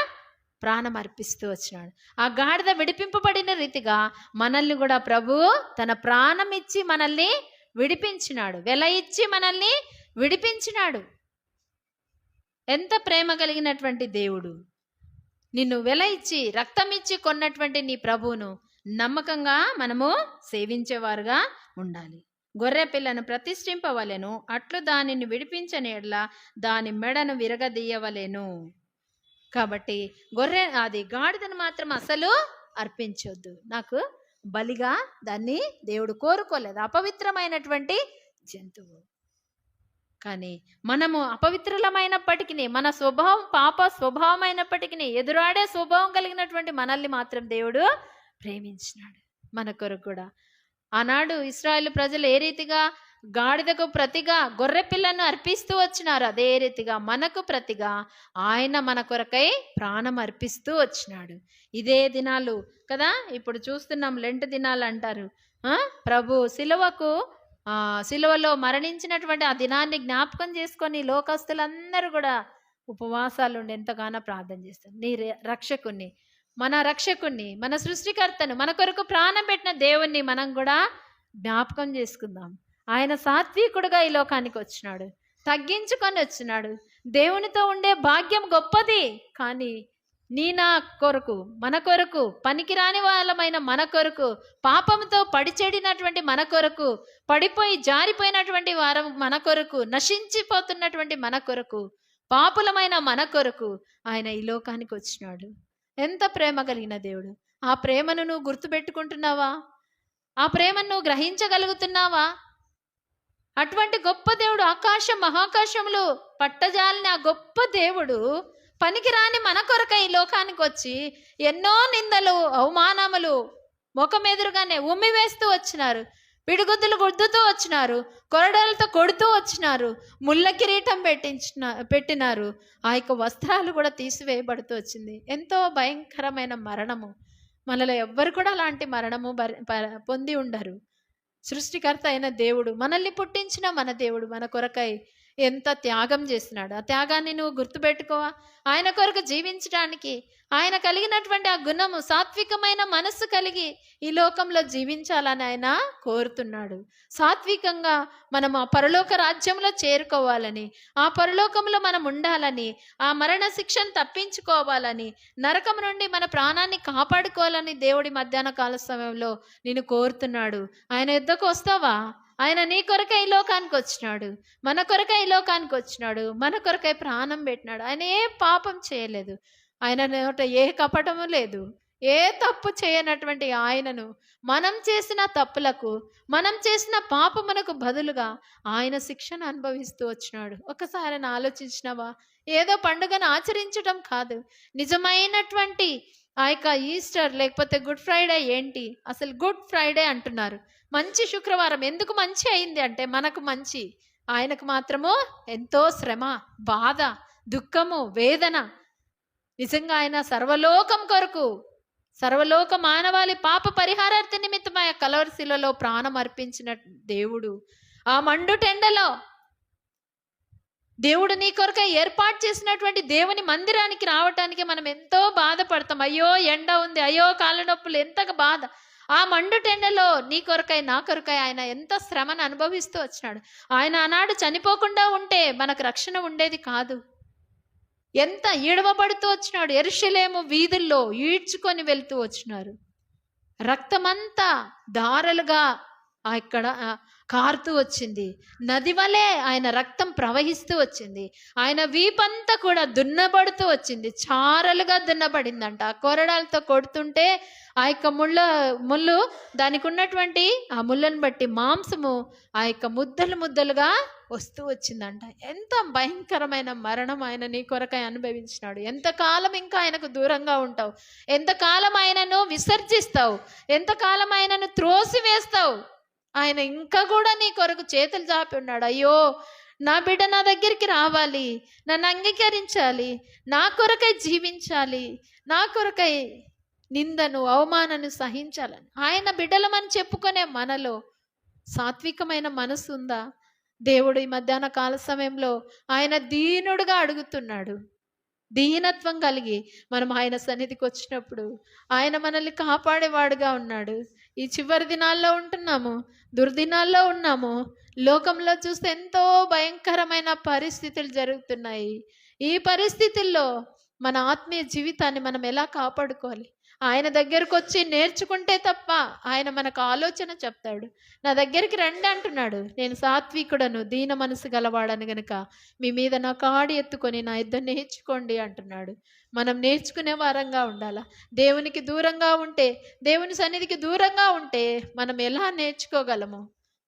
ప్రాణం అర్పిస్తూ వచ్చినాడు. ఆ గాడిద విడిపింపబడిన రీతిగా మనల్ని కూడా ప్రభు తన ప్రాణం ఇచ్చి మనల్ని విడిపించినాడు, వెల ఇచ్చి మనల్ని విడిపించినాడు. ఎంత ప్రేమ కలిగినటువంటి దేవుడు! నిన్ను వెల ఇచ్చి రక్తం ఇచ్చి కొన్నటువంటి నీ ప్రభువును నమ్మకంగా మనము సేవించేవారుగా ఉండాలి. గొర్రె పిల్లను ప్రతిష్ఠింపవలెను, అట్లు దానిని విడిపించని ఎడల దాని మెడను విరగదీయవలెను. కాబట్టి గాడిదను మాత్రం అసలు అర్పించొద్దు. నాకు బలిగా దాన్ని దేవుడు కోరుకోలేదు, అపవిత్రమైనటువంటి జంతువు. కానీ మనము అపవిత్రులమైనప్పటికీ, మన స్వభావం పాప స్వభావమైనప్పటికీ, ఎదురాడే స్వభావం కలిగినటువంటి మనల్ని మాత్రం దేవుడు ప్రేమించినాడు. మన కొరకు కూడా ఆనాడు ఇశ్రాయేలు ప్రజలు ఏ రీతిగా గాడిదకు ప్రతిగా గొర్రె పిల్లను అర్పిస్తూ వచ్చినారు, అదే రీతిగా మనకు ప్రతిగా ఆయన మన కొరకై ప్రాణం అర్పిస్తూ వచ్చినాడు. ఇదే దినాలు కదా, ఇప్పుడు చూస్తున్నాం, లెంట్ దినాలు అంటారు. ప్రభు సిలువలో మరణించినటువంటి ఆ దినాన్ని జ్ఞాపకం చేసుకొని లోకస్తులందరూ కూడా ఉపవాసాలు ఉండి ఎంతగానో ప్రార్థన చేస్తారు. నీ రక్షకుణ్ణి, మన రక్షకుణ్ణి, మన సృష్టికర్తను, మన కొరకు ప్రాణం పెట్టిన దేవుణ్ణి మనం కూడా జ్ఞాపకం చేసుకుందాం. ఆయన సాత్వికుడుగా ఈ లోకానికి వచ్చినాడు, తగ్గించుకొని వచ్చినాడు. దేవునితో ఉండే భాగ్యం గొప్పది. కానీ నా కొరకు, మన కొరకు, పనికిరాని వాళ్ళమైన మన కొరకు, పాపంతో పడిచెడినటువంటి మన కొరకు, పడిపోయి జారిపోయినటువంటి వారం మన కొరకు, నశించిపోతున్నటువంటి మన కొరకు, పాపులమైన మన కొరకు ఆయన ఈ లోకానికి వచ్చినాడు. ఎంత ప్రేమ కలిగిన దేవుడు! ఆ ప్రేమను నువ్వు గుర్తుపెట్టుకుంటున్నావా? ఆ ప్రేమను నువ్వు గ్రహించగలుగుతున్నావా? అటువంటి గొప్ప దేవుడు, ఆకాశం మహాకాశములు పట్టజాలని ఆ గొప్ప దేవుడు పనికిరాని మన కొరకై ఈ లోకానికి వచ్చి ఎన్నో నిందలు, అవమానములు ముఖమెదురుగానే ఉమ్మి వేస్తూ వచ్చినారు. పిడిగుద్దులు గుద్దుతూ వచ్చినారు, కొరడాలతో కొడుతూ వచ్చినారు, ముళ్ళ కిరీటం పెట్టినారు. ఆ యొక్క వస్త్రాలు కూడా తీసివేయబడుతూ వచ్చింది. ఎంతో భయంకరమైన మరణము. మనలో ఎవ్వరు కూడా అలాంటి మరణము పొంది ఉండరు. సృష్టికర్త అయిన దేవుడు, మనల్ని పుట్టించిన మన దేవుడు మన కొరకై ఎంత త్యాగం చేసినాడు. ఆ త్యాగాన్ని నువ్వు గుర్తుపెట్టుకోవా? ఆయన కొరకు జీవించడానికి, ఆయన కలిగినటువంటి ఆ గుణము, సాత్వికమైన మనస్సు కలిగి ఈ లోకంలో జీవించాలని ఆయన కోరుతున్నాడు. సాత్వికంగా మనం ఆ పరలోక రాజ్యంలో చేరుకోవాలని, ఆ పరలోకంలో మనం ఉండాలని, ఆ మరణ శిక్షను తప్పించుకోవాలని, నరకం నుండి మన ప్రాణాన్ని కాపాడుకోవాలని దేవుడి మధ్యాహ్న కాల సమయంలో నేను కోరుతున్నాడు. ఆయన యుద్ధకు వస్తావా? ఆయన నీ కొరకై ఈ లోకానికి వచ్చినాడు, మన కొరకై ఈ లోకానికి వచ్చినాడు, మన కొరకై ప్రాణం పెట్టినాడు. ఆయన ఏ పాపం చేయలేదు, ఆయన నోట ఏ కపటము లేదు. ఏ తప్పు చేయనటువంటి ఆయనను మనం చేసిన తప్పులకు, మనం చేసిన పాపమునకు బదులుగా ఆయన శిక్షను అనుభవిస్తూ వచ్చినాడు. ఒకసారి ఆలోచించినవా? ఏదో పండుగను ఆచరించడం కాదు, నిజమైనటువంటి ఆ యొక్క ఈస్టర్ లేకపోతే గుడ్ ఫ్రైడే ఏంటి? అసలు గుడ్ ఫ్రైడే అంటున్నారు. మంచి శుక్రవారం ఎందుకు మంచి అయింది అంటే మనకు మంచి, ఆయనకు మాత్రము ఎంతో శ్రమ, బాధ, దుఃఖము, వేదన. నిజంగా ఆయన సర్వలోకం కొరకు, సర్వలోక మానవాళి పాప పరిహారార్థి నిమిత్తం ఆ కలవరిశిలలో ప్రాణం అర్పించిన దేవుడు. ఆ మండుటెండలో దేవుడు నీ కొరకై ఏర్పాటు చేసినటువంటి దేవుని మందిరానికి రావటానికి మనం ఎంతో బాధపడతాం. అయ్యో ఎండ ఉంది, అయ్యో కాళ్ళ నొప్పులు, ఎంతగా బాధ. ఆ మండుటెండలో నీ కొరకై నా కొరకై ఆయన ఎంత శ్రమను అనుభవిస్తూ వచ్చినాడు. ఆయన ఆనాడు చనిపోకుండా ఉంటే మనకు రక్షణ ఉండేది కాదు. ఎంత ఈడవబడుతూ వచ్చినాడు. యెరూషలేము వీధుల్లో ఈడ్చుకొని వెళ్తూ వచ్చినారు. రక్తమంతా ధారలుగా ఇక్కడ కారుతూ వచ్చింది. నది వలె ఆయన రక్తం ప్రవహిస్తూ వచ్చింది. ఆయన వీపంతా కూడా దున్నబడుతూ వచ్చింది, చారలుగా దున్నబడిందంట. ఆ కొరడాలతో కొడుతుంటే ఆ యొక్క ముళ్ళు దానికి ఉన్నటువంటి ఆ ముళ్ళను బట్టి మాంసము ఆ యొక్క ముద్దలు ముద్దలుగా వస్తూ వచ్చిందంట. ఎంత భయంకరమైన మరణం ఆయన నీ కొరకై అనుభవించినాడు. ఎంతకాలం ఇంకా ఆయనకు దూరంగా ఉంటావు? ఎంతకాలం ఆయనను విసర్జిస్తావు? ఎంతకాలం ఆయనను త్రోసివేస్తావు? ఆయన ఇంకా కూడా నీ కొరకు చేతులు చాపి ఉన్నాడు. అయ్యో నా బిడ్డ నా దగ్గరికి రావాలి, నన్ను అంగీకరించాలి, నా కొరకై జీవించాలి, నా కొరకై నిందను అవమానాన్ని సహించాలని. ఆయన బిడ్డలమని చెప్పుకునే మనలో సాత్వికమైన మనసు ఉందా? దేవుడు ఈ మధ్యాహ్న కాల సమయంలో ఆయన దీనుడుగా అడుగుతున్నాడు. దీనత్వం కలిగి మనం ఆయన సన్నిధికి వచ్చినప్పుడు ఆయన మనల్ని కాపాడేవాడుగా ఉన్నాడు. ఈ చివరి దినాల్లో ఉంటున్నాము, దుర్దినాల్లో ఉన్నాము. లోకంలో చూస్తే ఎంతో భయంకరమైన పరిస్థితులు జరుగుతున్నాయి. ఈ పరిస్థితుల్లో మన ఆత్మీయ జీవితాన్ని మనం ఎలా కాపాడుకోవాలి? ఆయన దగ్గరకు వచ్చి నేర్చుకుంటే తప్ప ఆయన మనకు ఆలోచన చెప్తాడు. నా దగ్గరికి రండి అంటున్నాడు. నేను సాత్వికుడను, దీన మనసు గలవాడను గనుక మీ మీద నా కాడి ఎత్తుకొని నా యుద్ధ నేర్చుకోండి అంటున్నాడు. మనం నేర్చుకునే వారంగా ఉండాలా? దేవునికి దూరంగా ఉంటే, దేవుని సన్నిధికి దూరంగా ఉంటే మనం ఎలా నేర్చుకోగలము?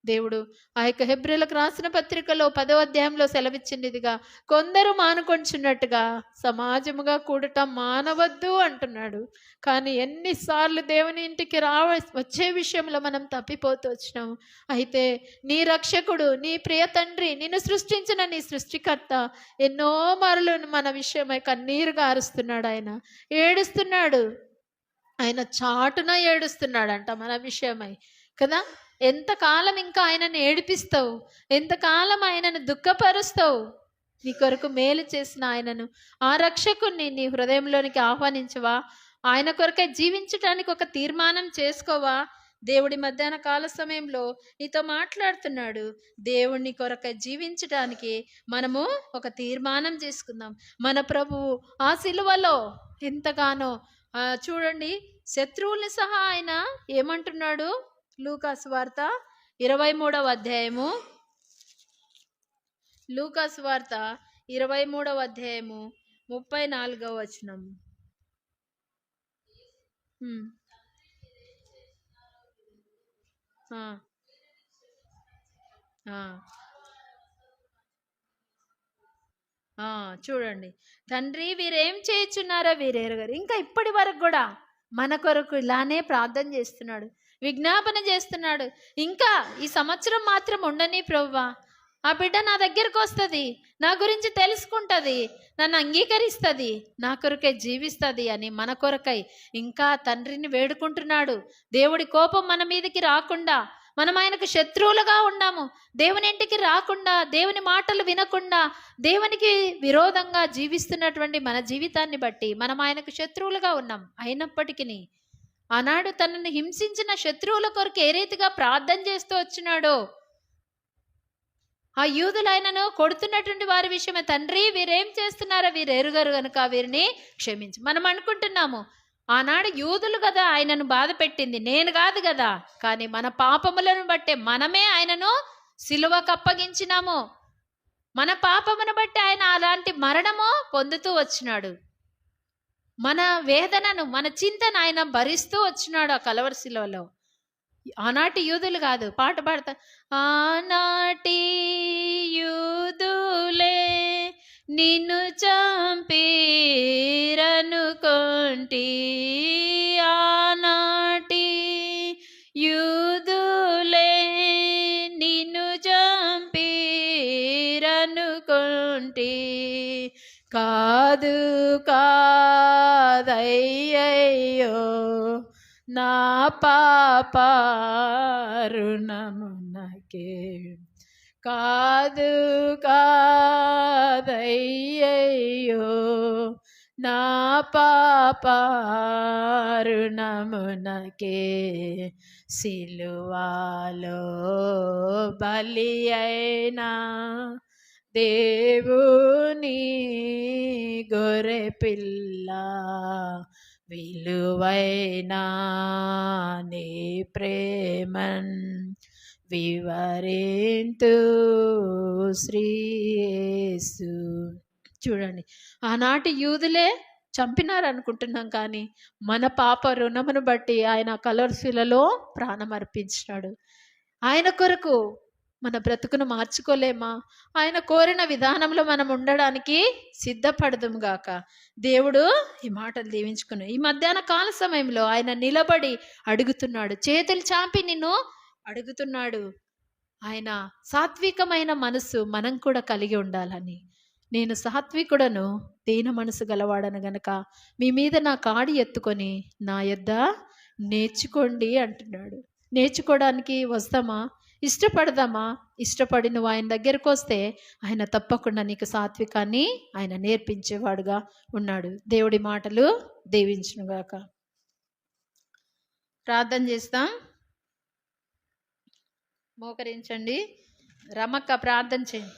దేవుడు ఆ యొక్క హెబ్రీలకు రాసిన పత్రికలో 10వ అధ్యాయంలో సెలవిచ్చినదిగా, కొందరు మానుకొంచున్నట్టుగా సమాజముగా కూడటం మానవద్దు అంటున్నాడు. కానీ ఎన్నిసార్లు దేవుని ఇంటికి వచ్చే విషయంలో మనం తప్పిపోతూ వచ్చినాము. అయితే నీ రక్షకుడు, నీ ప్రియ తండ్రి, నిన్ను సృష్టించిన నీ సృష్టికర్త ఎన్నో మరలు మన విషయమై కన్నీరు గారుస్తున్నాడు. ఆయన ఏడుస్తున్నాడు, ఆయన చాటున ఏడుస్తున్నాడంట మన విషయమై కదా. ఎంతకాలం ఇంకా ఆయనను ఏడిపిస్తావు? ఎంతకాలం ఆయనను దుఃఖపరుస్తావు? నీ కొరకు మేలు చేసిన ఆయనను, ఆ రక్షకుణ్ణి నీ హృదయంలోనికి ఆహ్వానించవా? ఆయన కొరకై జీవించటానికి ఒక తీర్మానం చేసుకోవా? దేవుడి మధ్యాహ్న కాల సమయంలో నీతో మాట్లాడుతున్నాడు. దేవుడిని కొరకై జీవించటానికి మనము ఒక తీర్మానం చేసుకుందాం. మన ప్రభువు ఆ సిలువలో ఎంతగానో చూడండి, శత్రువుల్ని సహా ఆయన ఏమంటున్నాడు? లూకాసు వార్త 23వ అధ్యాయము, లూకాసు వార్త 23వ అధ్యాయము 34వ వచనం. చూడండి, తండ్రి వీరేం చేయుచున్నారో వీరెరుగరు. ఇంకా ఇప్పటి వరకు కూడా మన కొరకు ఇలానే ప్రార్థన చేస్తున్నాడు, విజ్ఞాపన చేస్తున్నాడు. ఇంకా ఈ సంవత్సరం మాత్రం ఉండని ప్రభువా, ఆ బిడ్డ నా దగ్గరకు వస్తుంది, నా గురించి తెలుసుకుంటుంది, నన్ను అంగీకరిస్తుంది, నా కొరకై జీవిస్తుంది అని మన కొరకై ఇంకా తండ్రిని వేడుకుంటున్నాడు. దేవుడి కోపం మన మీదకి రాకుండా, మనం ఆయనకు శత్రువులుగా ఉన్నాము, దేవుని ఇంటికి రాకుండా, దేవుని మాటలు వినకుండా, దేవునికి విరోధంగా జీవిస్తున్నటువంటి మన జీవితాన్ని బట్టి మనం ఆయనకు శత్రువులుగా ఉన్నాం. అయినప్పటికీ ఆనాడు తనని హింసించిన శత్రువుల కొరకు ఏ రీతిగా ప్రార్థన చేస్తూ వచ్చినాడో, ఆ యూదులు ఆయనను కొడుతున్నటువంటి వారి విషయమే, తండ్రి వీరేం చేస్తున్నారో వీరు ఎరుగరు గనుక వీరిని క్షమించి. మనం అనుకుంటున్నాము ఆనాడు యూదులు కదా ఆయనను బాధ పెట్టింది, నేను కాదు కదా. కానీ మన పాపములను బట్టే మనమే ఆయనను సిలువకు అప్పగించినాము. మన పాపమును బట్టి ఆయన అలాంటి మరణము పొందుతూ వచ్చినాడు. మన వేదనను, మన చింతను ఆయన భరిస్తూ వచ్చినాడు ఆ కలవరి సిలువలో. ఆనాటి యూదులు కాదు, పాట పాడతా, ఆనాటి యూదులే నిన్ను చంపిరనుకొంటి, ఆనాటి యూదులే నిన్ను చంపిరనుకొంటి, కాదు కాదయ్యయ్యో నా పాపరుణమునకే, కాదు కాదయ్యయ్యో నా పాపరుణమునకే, సిలువలో బలి అయినా దేవుని గొర్రె పిల్ల, విలువైనా నీ ప్రేమన్ వివరింతు శ్రీయేసు. చూడండి, ఆనాటి యూదులే చంపినారు అనుకుంటున్నాం, కానీ మన పాప రుణమును బట్టి ఆయన కలర్శిలలో ప్రాణం అర్పించినాడు. ఆయన కొరకు మన బ్రతుకును మార్చుకోలేమా? ఆయన కోరిన విధానంలో మనం ఉండడానికి సిద్ధపడదుము గాక. దేవుడు ఈ మాటలు దీవించుకున్నాడు. ఈ మధ్యాహ్న కాల సమయంలో ఆయన నిలబడి అడుగుతున్నాడు, చేతులు చాపి నిన్ను అడుగుతున్నాడు. ఆయన సాత్వికమైన మనసు మనం కూడా కలిగి ఉండాలని, నేను సాత్వికుడను దీన మనసు గలవాడను గనక మీ మీద నా కాడి ఎత్తుకొని నా యొద్ద నేర్చుకోండి అంటున్నాడు. నేర్చుకోవడానికి వస్తామా? ఇష్టపడదామా? ఇష్టపడి నువ్వు ఆయన దగ్గరకు వస్తే ఆయన తప్పకుండా నీకు సాత్వికాన్ని ఆయన నేర్పించేవాడుగా ఉన్నాడు. దేవుడి మాటలు దీవించునుగాక. ప్రార్థన చేస్తాం, మోకరించండి. రమక్క ప్రార్థన చేయండి.